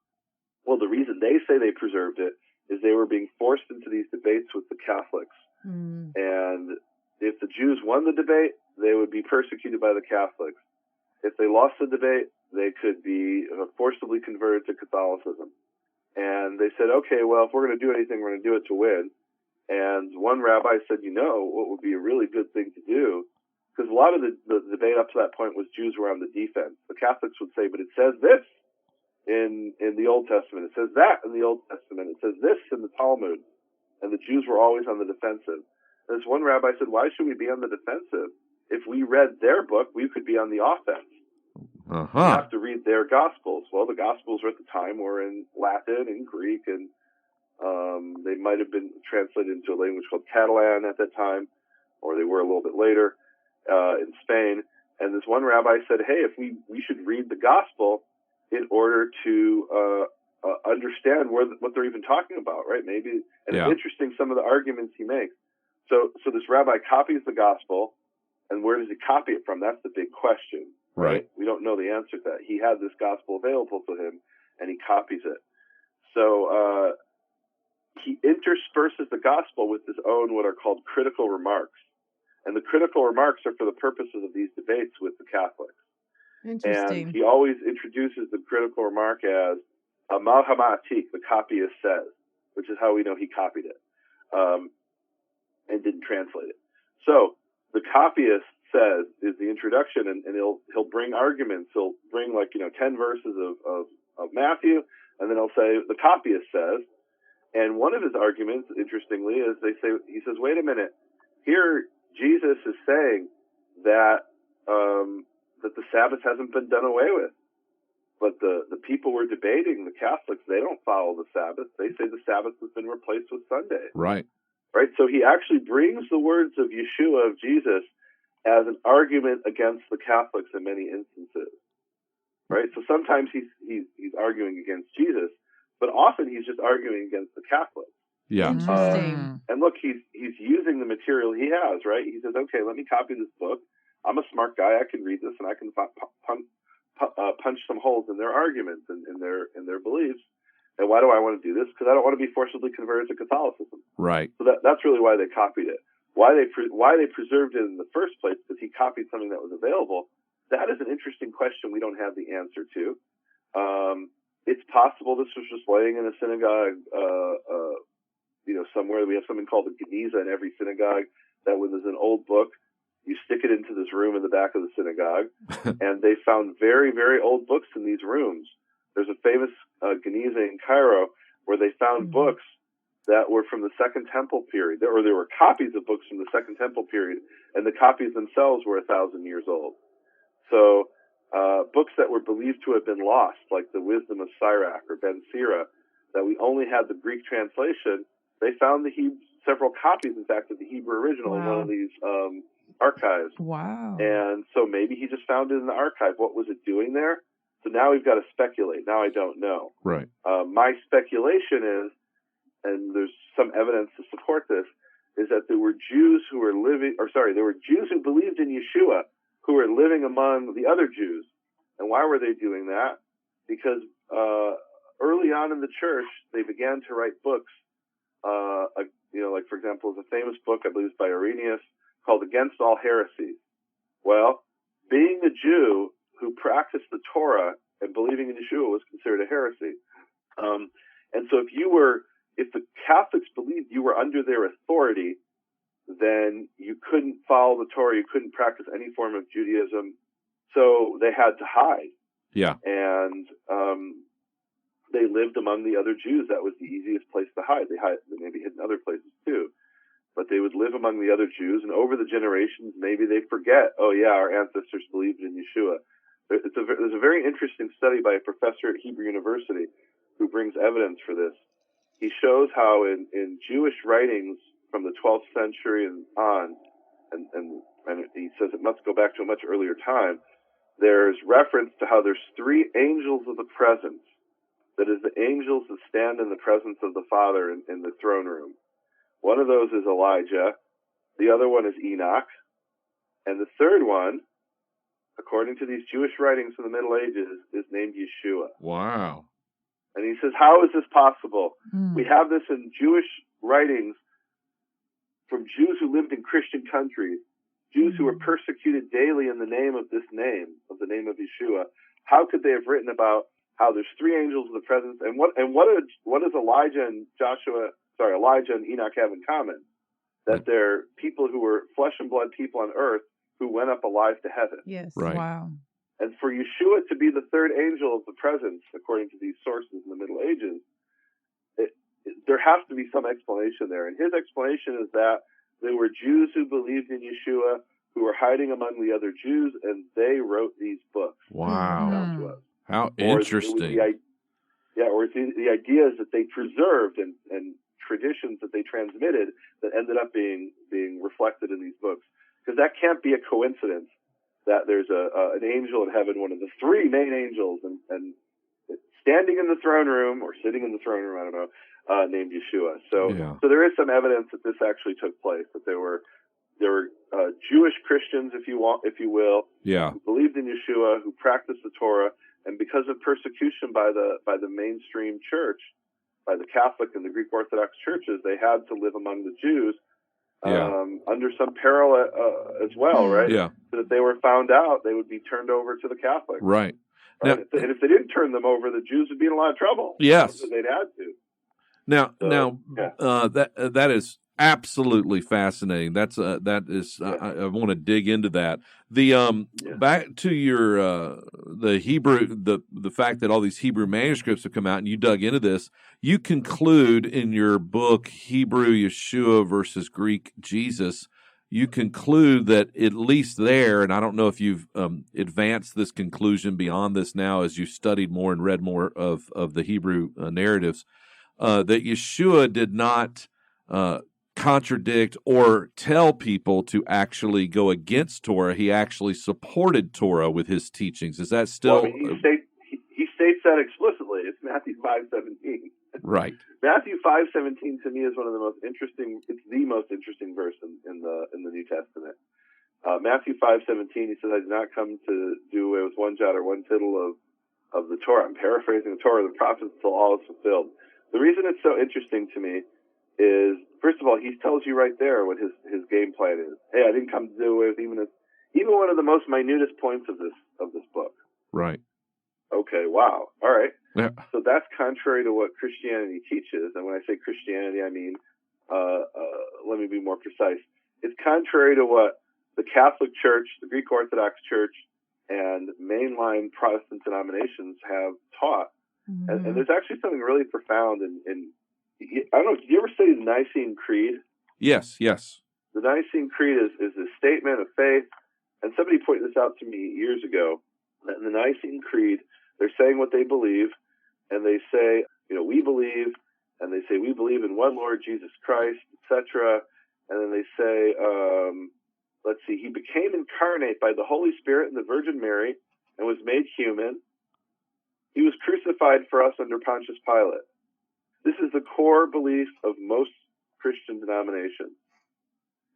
Well, the reason they say they preserved it is they were being forced into these debates with the Catholics, and if the Jews won the debate, they would be persecuted by the Catholics. If they lost the debate, they could be forcibly converted to Catholicism. And they said, okay, well, if we're going to do anything, we're going to do it to win. And one rabbi said, what would be a really good thing to do? Because a lot of the debate up to that point was Jews were on the defense. The Catholics would say, but it says this in the Old Testament. It says that in the Old Testament. It says this in the Talmud. And the Jews were always on the defensive. And this one rabbi said, why should we be on the defensive? If we read their book, we could be on the offense. We have to read their Gospels. Well, the Gospels at the time were in Latin and Greek, and they might have been translated into a language called Catalan at that time, or they were a little bit later in Spain. And this one rabbi said, hey, if we should read the Gospel in order to understand what they're even talking about, right? Maybe, and it's interesting some of the arguments he makes. So this rabbi copies the Gospel, and where does he copy it from? That's the big question. Right. We don't know the answer to that. He had this Gospel available to him, and he copies it. So he intersperses the Gospel with his own what are called critical remarks. And the critical remarks are for the purposes of these debates with the Catholics. Interesting. And he always introduces the critical remark as Mal Hamatik, the copyist says, which is how we know he copied it and didn't translate it. So the copyist says is the introduction, and he'll bring arguments. He'll bring 10 verses of Matthew, and then he'll say the copyist says. And one of his arguments, interestingly, is he says, wait a minute, here Jesus is saying that that the Sabbath hasn't been done away with. But the people we're debating, the Catholics, they don't follow the Sabbath. They say the Sabbath has been replaced with Sunday. Right. Right. So he actually brings the words of Yeshua, of Jesus, as an argument against the Catholics in many instances. Right. So sometimes he's arguing against Jesus, but often he's just arguing against the Catholics. Yeah. Interesting. And look, he's using the material he has, right? He says, okay, let me copy this book. I'm a smart guy. I can read this, and I can punch some holes in their arguments and in their beliefs. And why do I want to do this? Because I don't want to be forcibly converted to Catholicism. Right. So that's really why they copied it. Why they preserved it in the first place, because he copied something that was available. That is an interesting question we don't have the answer to. It's possible this was just laying in a synagogue, somewhere. We have something called the Geniza in every synagogue. That when there's an old book, you stick it into this room in the back of the synagogue, and they found very, very old books in these rooms. There's a famous Geniza in Cairo where they found books that were from the Second Temple period, or there were copies of books from the Second Temple period, and the copies themselves were 1,000 years old. So books that were believed to have been lost, like the Wisdom of Sirach or Ben Sira, that we only had the Greek translation, they found several copies, in fact, of the Hebrew original in one of these archives. Wow. And so maybe he just found it in the archive. What was it doing there? So now we've got to speculate. Now I don't know. Right. My speculation is, and there's some evidence to support this, is that there were Jews who were there were Jews who believed in Yeshua who were living among the other Jews. And why were they doing that? Because early on in the church, they began to write books. Like, for example, there's a famous book, I believe it's by Irenaeus, called Against All Heresies. Well, being a Jew who practiced the Torah and believing in Yeshua was considered a heresy. And so if the Catholics believed you were under their authority, then you couldn't follow the Torah, you couldn't practice any form of Judaism, so they had to hide. Yeah. And they lived among the other Jews. That was the easiest place to hide. They maybe hid in other places too. But they would live among the other Jews, and over the generations, maybe they forget, oh yeah, our ancestors believed in Yeshua. There's a very interesting study by a professor at Hebrew University who brings evidence for this. He shows how in Jewish writings from the 12th century and on, and he says it must go back to a much earlier time, there's reference to how there's three angels of the presence. That is, the angels that stand in the presence of the Father in the throne room. One of those is Elijah. The other one is Enoch. And the third one, according to these Jewish writings from the Middle Ages, is named Yeshua. Wow. And he says, how is this possible? We have this in Jewish writings from Jews who lived in Christian countries, Jews who were persecuted daily in the name of this name, of the name of Yeshua. How could they have written about how there's three angels of the presence, and what does Elijah and Enoch have in common? That they're people who were flesh and blood people on earth who went up alive to heaven. Yes. Right. Wow. And for Yeshua to be the third angel of the presence, according to these sources in the Middle Ages, there has to be some explanation there. And his explanation is that there were Jews who believed in Yeshua who were hiding among the other Jews, and they wrote these books. Wow. Down to us. How interesting. Or the idea is that they preserved and traditions that they transmitted that ended up being reflected in these books. Because that can't be a coincidence that there's an angel in heaven, one of the three main angels, and standing in the throne room or sitting in the throne room, I don't know, named Yeshua. So there is some evidence that this actually took place, that there were Jewish Christians, if you will, who believed in Yeshua, who practiced the Torah, and because of persecution by the mainstream church, by the Catholic and the Greek Orthodox churches, they had to live among the Jews under some peril as well, right? Yeah. So that they were found out, they would be turned over to the Catholics. Right. Now, and if they didn't turn them over, the Jews would be in a lot of trouble. Yes. So they'd had to. That is absolutely fascinating. I want to dig into that. Back to your the Hebrew, the fact that all these Hebrew manuscripts have come out, and you dug into this. You conclude in your book Hebrew Yeshua versus Greek Jesus. You conclude that at least there, and I don't know if you've advanced this conclusion beyond this now as you've studied more and read more of the Hebrew narratives, that Yeshua did not contradict or tell people to actually go against Torah. He actually supported Torah with his teachings. Is that still? Well, he states that explicitly. It's Matthew 5:17. Right. Matthew 5:17 to me is one of the most interesting. It's the most interesting verse in the New Testament. Matthew 5:17, he says, "I did not come to do away with one jot or one tittle of the Torah." I'm paraphrasing the Torah, the prophets, until all is fulfilled. The reason it's so interesting to me is, first of all, he tells you right there what his game plan is. Hey, I didn't come to do away with even one of the most minutest points of this book. Right. Okay. Wow. All right. Yeah. So that's contrary to what Christianity teaches. And when I say Christianity, I mean, let me be more precise. It's contrary to what the Catholic Church, the Greek Orthodox Church, and mainline Protestant denominations have taught. Mm-hmm. And there's actually something really profound in I don't know, did you ever study the Nicene Creed? Yes. The Nicene Creed is a statement of faith, and somebody pointed this out to me years ago, that in the Nicene Creed, they're saying what they believe, and they say, we believe, and they say, we believe in one Lord Jesus Christ, etc., and then they say, let's see, he became incarnate by the Holy Spirit and the Virgin Mary and was made human. He was crucified for us under Pontius Pilate. This is the core belief of most Christian denominations.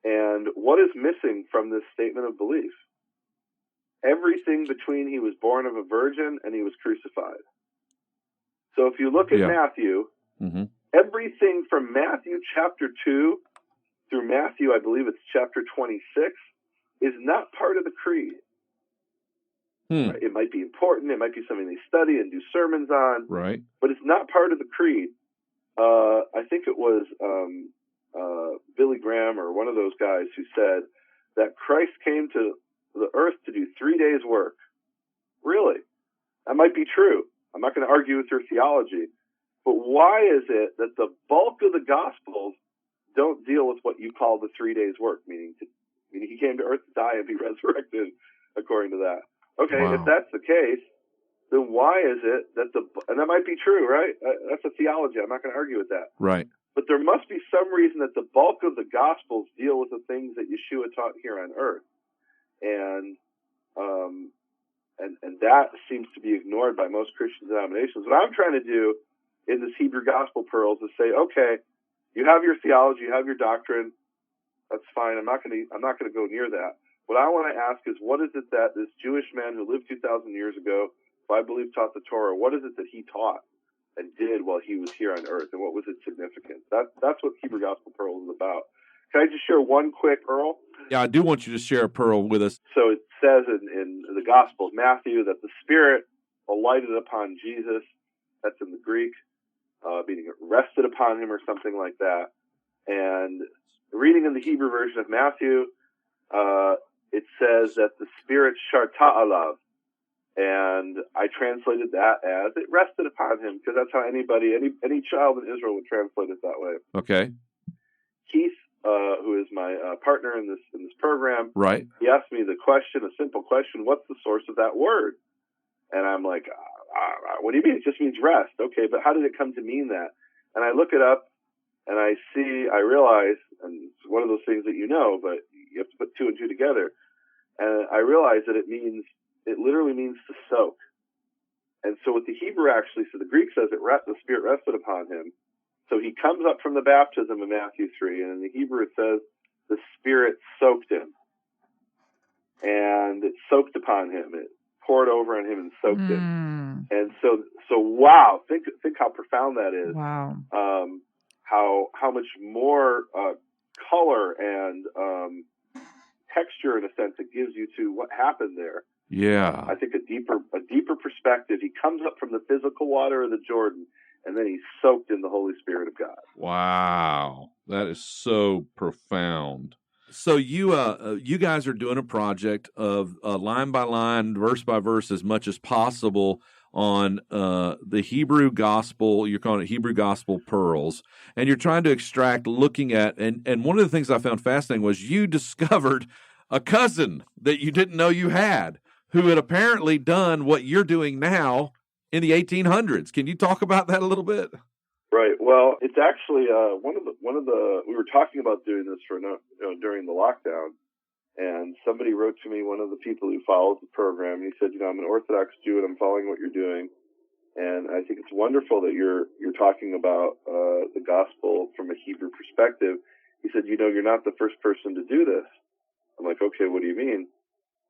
And what is missing from this statement of belief? Everything between he was born of a virgin and he was crucified. So if you look at Matthew, mm-hmm. everything from Matthew chapter 2 through Matthew, I believe it's chapter 26, is not part of the creed. Right? It might be important. It might be something they study and do sermons on. Right. But it's not part of the creed. I think it was Billy Graham or one of those guys who said that Christ came to the earth to do 3 days' work. Really? That might be true. I'm not going to argue with your theology. But why is it that the bulk of the Gospels don't deal with what you call the 3 days' work, meaning he came to earth to die and be resurrected, according to that? Okay, wow. If that's the case, then why is it that and that might be true, right? That's a theology. I'm not going to argue with that. Right. But there must be some reason that the bulk of the Gospels deal with the things that Yeshua taught here on earth. And that seems to be ignored by most Christian denominations. What I'm trying to do in this Hebrew Gospel Pearls is say, okay, you have your theology, you have your doctrine. That's fine. I'm not going to go near that. What I want to ask is, what is it that this Jewish man who lived 2,000 years ago, who I believe taught the Torah, what is it that he taught and did while he was here on earth, and what was its significance? That's what Hebrew Gospel Pearl is about. Can I just share one quick pearl? Yeah, I do want you to share a pearl with us. So it says in the Gospel of Matthew that the Spirit alighted upon Jesus. That's in the Greek, meaning it rested upon him or something like that. And reading in the Hebrew version of Matthew, it says that the Spirit sharta alav. And I translated that as it rested upon him, because that's how any child in Israel would translate it that way. Okay. Keith, who is my partner in this program, right? He asked me a simple question: what's the source of that word? And I'm like, what do you mean? It just means rest. Okay, but how did it come to mean that? And I look it up, and I realize, and it's one of those things that but you have to put two and two together. And I realize that it literally means to soak. And so what the Hebrew the Greek says the Spirit rested upon him. So he comes up from the baptism in Matthew 3, and in the Hebrew it says the Spirit soaked him. And it soaked upon him. It poured over on him and soaked him. And so wow, think how profound that is. Wow. How much more color and texture, in a sense, it gives you to what happened there. Yeah. I think a deeper perspective. He comes up from the physical water of the Jordan, and then he's soaked in the Holy Spirit of God. Wow. That is so profound. So you guys are doing a project of line by line, verse by verse, as much as possible on the Hebrew Gospel. You're calling it Hebrew Gospel Pearls, and you're trying to extract, looking at, and one of the things I found fascinating was you discovered a cousin that you didn't know you had, who had apparently done what you're doing now in the 1800s. Can you talk about that a little bit? Right. Well, it's actually one of the we were talking about doing this during the lockdown, and somebody wrote to me, one of the people who follows the program, and he said, I'm an Orthodox Jew and I'm following what you're doing, And I think it's wonderful that you're talking about the gospel from a Hebrew perspective. He said, you're not the first person to do this. I'm like, okay, what do you mean?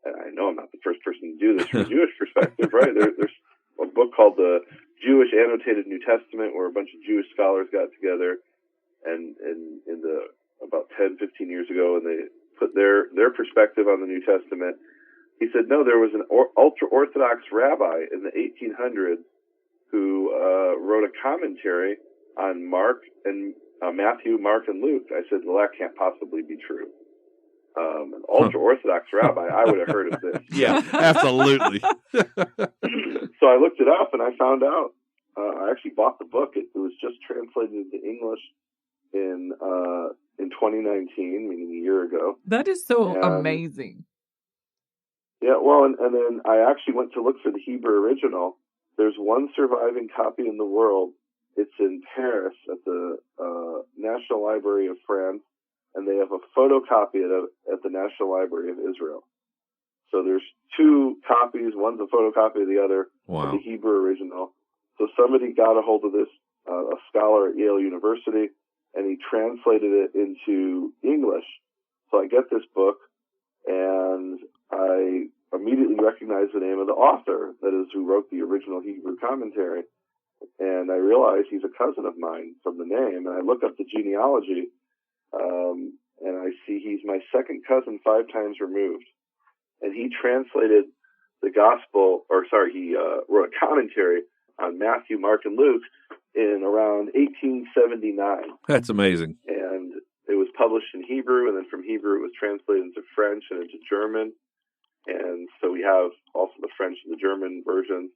And I know I'm not the first person to do this from a Jewish perspective, right? There's a book called the Jewish Annotated New Testament where a bunch of Jewish scholars got together and about 10, 15 years ago, and they put their perspective on the New Testament. He said, no, there was an ultra-Orthodox rabbi in the 1800s who wrote a commentary on Matthew, Mark, and Luke. I said, well, that can't possibly be true. An ultra-Orthodox rabbi, I would have heard of this. Yeah, absolutely. So I looked it up, and I found out. I actually bought the book. It was just translated into English in 2019, meaning a year ago. That is so amazing. Yeah, well, and then I actually went to look for the Hebrew original. There's one surviving copy in the world. It's in Paris at the National Library of France, and they have a photocopy at the National Library of Israel. So there's two copies. One's a photocopy of the other, of the Hebrew original. So somebody got a hold of this, a scholar at Yale University, and he translated it into English. So I get this book, and I immediately recognize the name of the author, that is, who wrote the original Hebrew commentary. And I realize he's a cousin of mine from the name. And I look up the genealogy, and I see he's my second cousin 5 times removed. And he translated the gospel, he wrote a commentary on Matthew, Mark, and Luke in around 1879. That's amazing. And it was published in Hebrew, and then from Hebrew it was translated into French and into German. And so we have also the French and the German versions.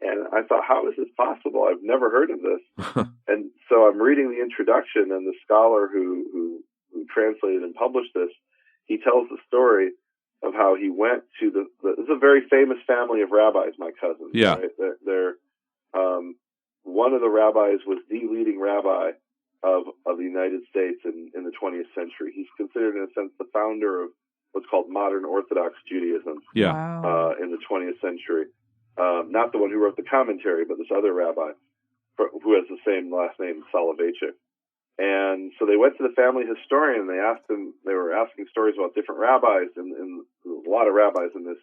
And I thought, how is this possible? I've never heard of this. And so I'm reading the introduction, and the scholar who translated and published this, he tells the story of how he went to it's a very famous family of rabbis, my cousins. Yeah. Right? They're one of the rabbis was the leading rabbi of the United States in the 20th century. He's considered, in a sense, the founder of what's called modern Orthodox Judaism. Yeah. Wow. In the 20th century. Not the one who wrote the commentary, but this other rabbi who has the same last name, Soloveitchik. And so they went to the family historian, and they were asking stories about different rabbis, and there was a lot of rabbis in this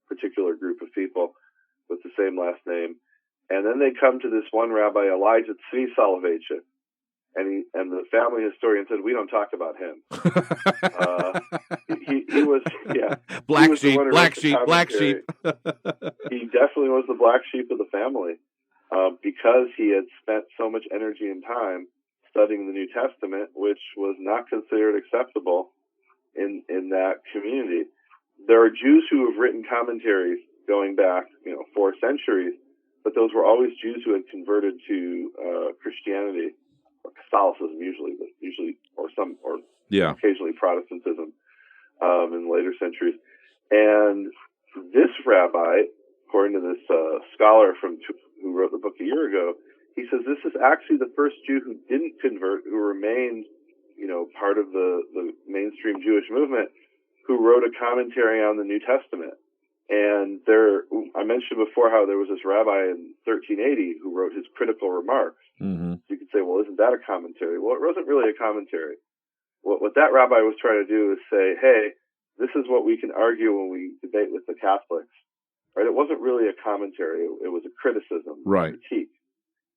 particular group of people with the same last name. And then they come to this one rabbi, Elijah Tzvi Soloveitchik, and the family historian said, "We don't talk about him." He was, black he was sheep. He definitely was the black sheep of the family, because he had spent so much energy and time studying the New Testament, which was not considered acceptable in that community. There are Jews who have written commentaries going back, 4 centuries, but those were always Jews who had converted to Christianity, or Catholicism usually, or occasionally Protestantism in later centuries. And this rabbi, according to this scholar who wrote the book a year ago, he says this is actually the first Jew who didn't convert, who remained, part of the mainstream Jewish movement, who wrote a commentary on the New Testament. And I mentioned before how there was this rabbi in 1380 who wrote his critical remarks. Mm-hmm. So you could say, well, isn't that a commentary? Well, it wasn't really a commentary. What that rabbi was trying to do is say, hey, this is what we can argue when we debate with the Catholics. Right? It wasn't really a commentary. It was a criticism, right. A critique.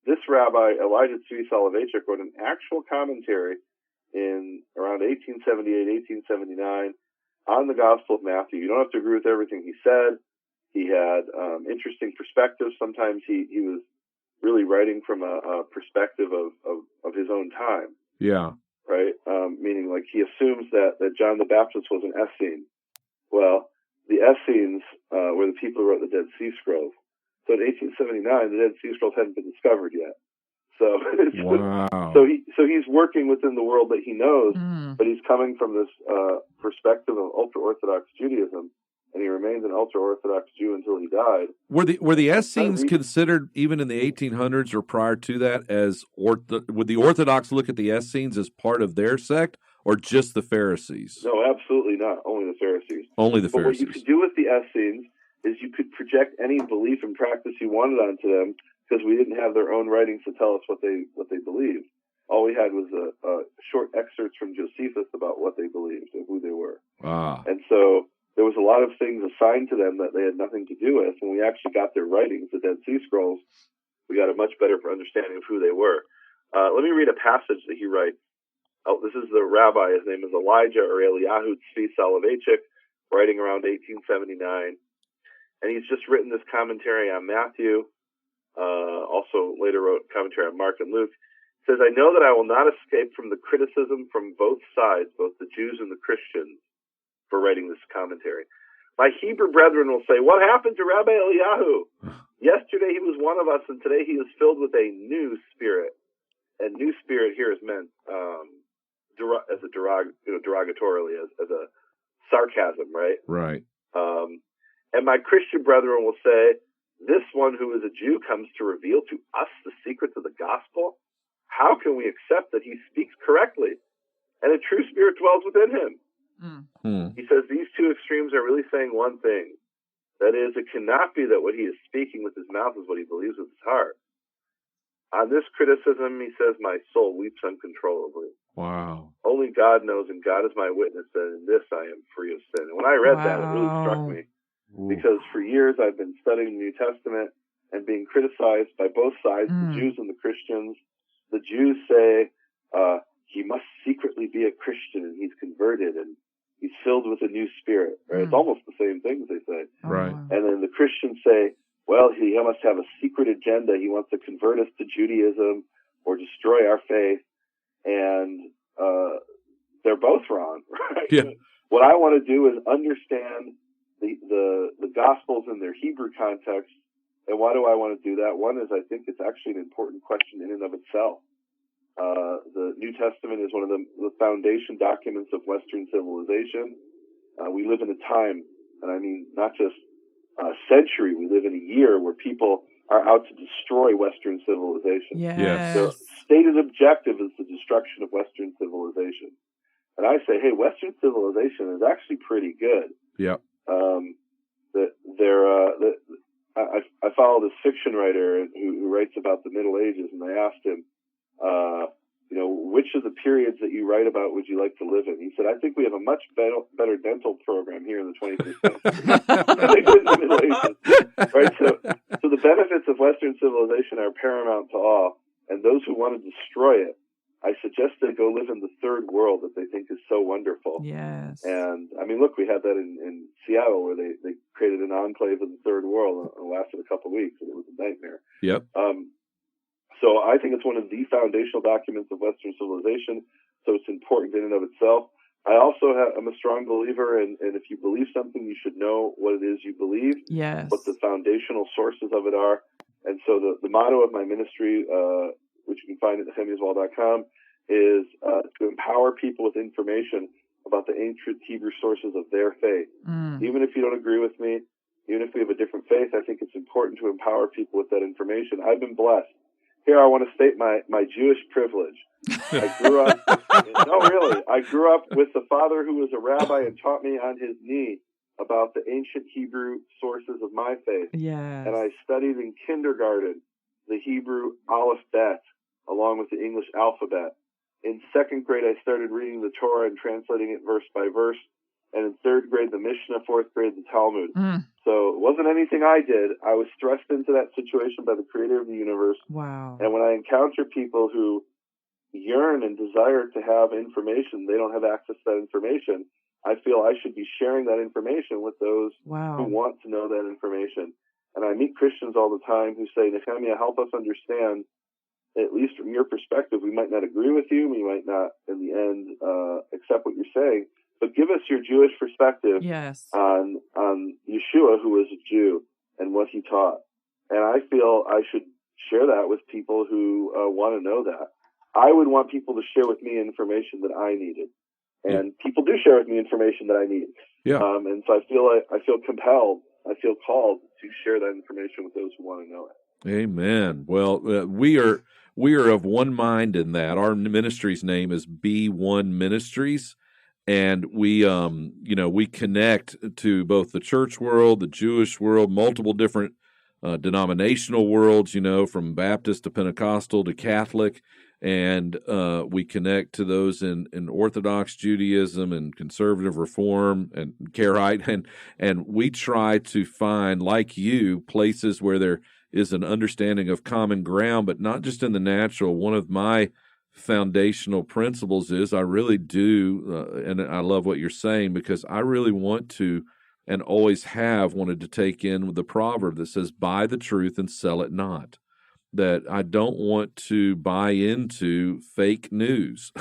This rabbi, Elijah Tzvi Soloveitchik, wrote an actual commentary in around 1878, 1879 on the Gospel of Matthew. You don't have to agree with everything he said. He had interesting perspectives. Sometimes he was really writing from a perspective of his own time. Yeah. Right? Meaning, like, he assumes that John the Baptist was an Essene. Well, the Essenes were the people who wrote the Dead Sea Scrolls. So in 1879, the Dead Sea Scrolls hadn't been discovered yet. So, wow. so he's working within the world that he knows, but he's coming from this perspective of ultra-Orthodox Judaism, and he remains an ultra-Orthodox Jew until he died. Were the Essenes considered, even in the 1800s or prior to that, would the Orthodox look at the Essenes as part of their sect, or just the Pharisees? No, absolutely not. Only the Pharisees. Only the Pharisees. But what you could do with the Essenes is you could project any belief and practice you wanted onto them, because we didn't have their own writings to tell us what they believed. All we had was a short excerpts from Josephus about what they believed and who they were. And so there was a lot of things assigned to them that they had nothing to do with. When we actually got their writings, the Dead Sea Scrolls, we got a much better understanding of who they were. Let me read a passage that he writes. Oh, this is the rabbi. His name is Elijah or Eliyahu Tzvi Soloveitchik, writing around 1879. And he's just written this commentary on Matthew, also later wrote commentary on Mark and Luke. He says, I know that I will not escape from the criticism from both sides, both the Jews and the Christians, for writing this commentary. My Hebrew brethren will say, what happened to Rabbi Eliyahu? Yesterday he was one of us, and today he is filled with a new spirit. And new spirit here is meant as a derogatorily, as a sarcasm, right? Right. And my Christian brethren will say, this one who is a Jew comes to reveal to us the secrets of the gospel. How can we accept that he speaks correctly and a true spirit dwells within him? He says these two extremes are really saying one thing. That is, it cannot be that what he is speaking with his mouth is what he believes with his heart. On this criticism, he says, my soul weeps uncontrollably. Wow. Only God knows, and God is my witness that in this I am free of sin. And when I read that, it really struck me. Because for years I've been studying the New Testament and being criticized by both sides, the Jews and the Christians. The Jews say he must secretly be a Christian and he's converted and he's filled with a new spirit. Right? It's almost the same things they say. Right. And then the Christians say, well, he must have a secret agenda. He wants to convert us to Judaism or destroy our faith. And they're both wrong. Right? Yeah. What I want to do is understand the Gospels in their Hebrew context. And why do I want to do that? One is I think it's actually an important question in and of itself. The New Testament is one of the foundation documents of Western civilization. We live in a time, and I mean not just a century, we live in a year where people are out to destroy Western civilization. Yes. Their stated objective is the destruction of Western civilization. And I say, hey, Western civilization is actually pretty good. Yep. I follow this fiction writer who writes about the Middle Ages, and I asked him, which of the periods that you write about would you like to live in? He said, I think we have a much better dental program here in the 21st century than they did in the Middle Ages. Right? So the benefits of Western civilization are paramount to all, and those who want to destroy it, I suggest they go live in the third world that they think is so wonderful. Yes. And, I mean, look, we had that in Seattle where they created an enclave in the third world. It lasted a couple of weeks, and it was a nightmare. Yep. So I think it's one of the foundational documents of Western civilization, so it's important in and of itself. I also am a strong believer in if you believe something, you should know what it is you believe, Yes. what the foundational sources of it are. And so the motto of my ministry, which you can find at nehemiaswall.com, is to empower people with information about the ancient Hebrew sources of their faith. Even if you don't agree with me, even if we have a different faith, I think it's important to empower people with that information. I've been blessed. Here I want to state my Jewish privilege. I grew up, I grew up with a father who was a rabbi and taught me on his knee about the ancient Hebrew sources of my faith. Yes. And I studied in kindergarten the Hebrew Aleph Bet along with the English alphabet. In second grade, I started reading the Torah and translating it verse by verse. And in third grade, the Mishnah, fourth grade, the Talmud. So it wasn't anything I did. I was thrust into that situation by the creator of the universe. Wow. And when I encounter people who yearn and desire to have information, they don't have access to that information, I feel I should be sharing that information with those who want to know that information. And I meet Christians all the time who say, Nehemia, help us understand, at least from your perspective, we might not agree with you, we might not, in the end, accept what you're saying, but give us your Jewish perspective on Yeshua, who was a Jew, and what he taught. And I feel I should share that with people who want to know that. I would want people to share with me information that I needed. And people do share with me information that I need. Yeah. And so I feel compelled, I feel called to share that information with those who want to know it. Amen. Well, we are of one mind in that. Our ministry's name is B1 Ministries. And we connect to both the church world, the Jewish world, multiple different denominational worlds, from Baptist to Pentecostal to Catholic, and we connect to those in Orthodox Judaism and conservative Reform and Karaite, and we try to find, like you, places where there is an understanding of common ground, but not just in the natural. One of my foundational principles is I really do, and I love what you're saying, because I really want to and always have wanted to take in the proverb that says, buy the truth and sell it not. That I don't want to buy into fake news.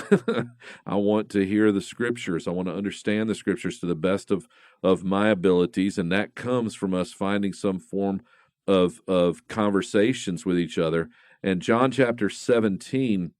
I want to hear the scriptures. I want to understand the scriptures to the best of my abilities, and that comes from us finding some form of conversations with each other. And John chapter 17,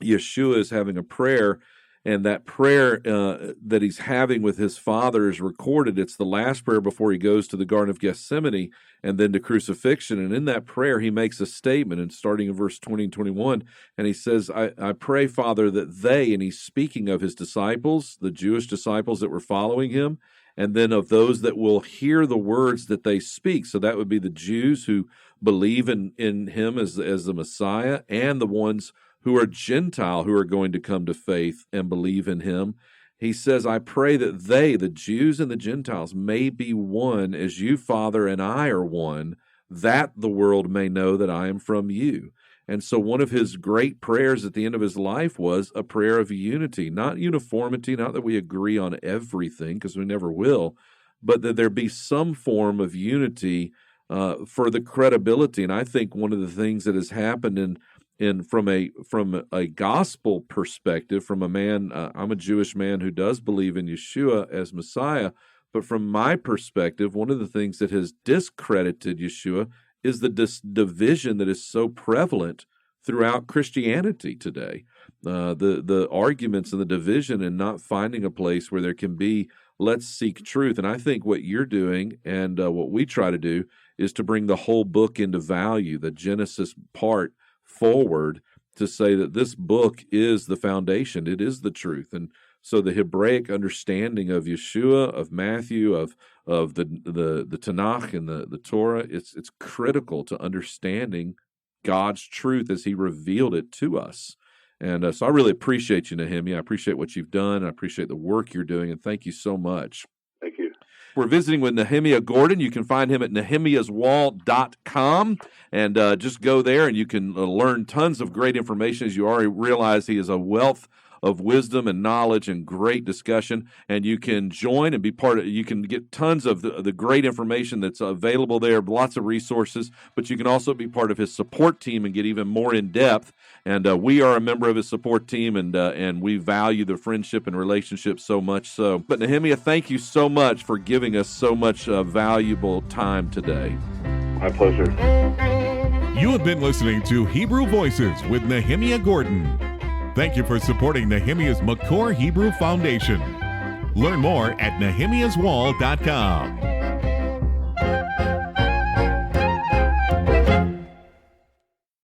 Yeshua is having a prayer, and that prayer that he's having with his Father is recorded. It's the last prayer before he goes to the Garden of Gethsemane and then to crucifixion. And in that prayer, he makes a statement, and starting in verse 20 and 21, and he says, I pray, Father, that they, and he's speaking of his disciples, the Jewish disciples that were following him, and then of those that will hear the words that they speak. So that would be the Jews who believe in him as the Messiah, and the ones who are Gentile, who are going to come to faith and believe in him. He says, I pray that they, the Jews and the Gentiles, may be one as you, Father, and I are one, that the world may know that I am from you. And so one of his great prayers at the end of his life was a prayer of unity, not uniformity, not that we agree on everything, because we never will, but that there be some form of unity for the credibility. And I think one of the things that has happened from a gospel perspective, from a man, I'm a Jewish man who does believe in Yeshua as Messiah, but from my perspective, one of the things that has discredited Yeshua is the division that is so prevalent throughout Christianity today. The arguments and the division, and not finding a place where there can be, let's seek truth. And I think what you're doing, and what we try to do, is to bring the whole book into value, the Genesis part forward, to say that this book is the foundation, it is the truth. And so the Hebraic understanding of Yeshua, of Matthew, of the Tanakh and the Torah, it's critical to understanding God's truth as he revealed it to us. And so I really appreciate you, Nehemia. I appreciate what you've done. I appreciate the work you're doing, and thank you so much. Thank you. We're visiting with Nehemia Gordon. You can find him at nehemiaswall.com, and just go there and you can learn tons of great information. As you already realize, he is a wealth of wisdom and knowledge and great discussion, and you can join and be part of. You can get tons of the great information that's available there, lots of resources, but you can also be part of his support team and get even more in depth. And we are a member of his support team, and we value the friendship and relationship so much so. But Nehemia, thank you so much for giving us so much valuable time today. My pleasure. You have been listening to Hebrew Voices with Nehemia Gordon. Thank you for supporting Nehemia's Makor Hebrew Foundation. Learn more at nehemiaswall.com.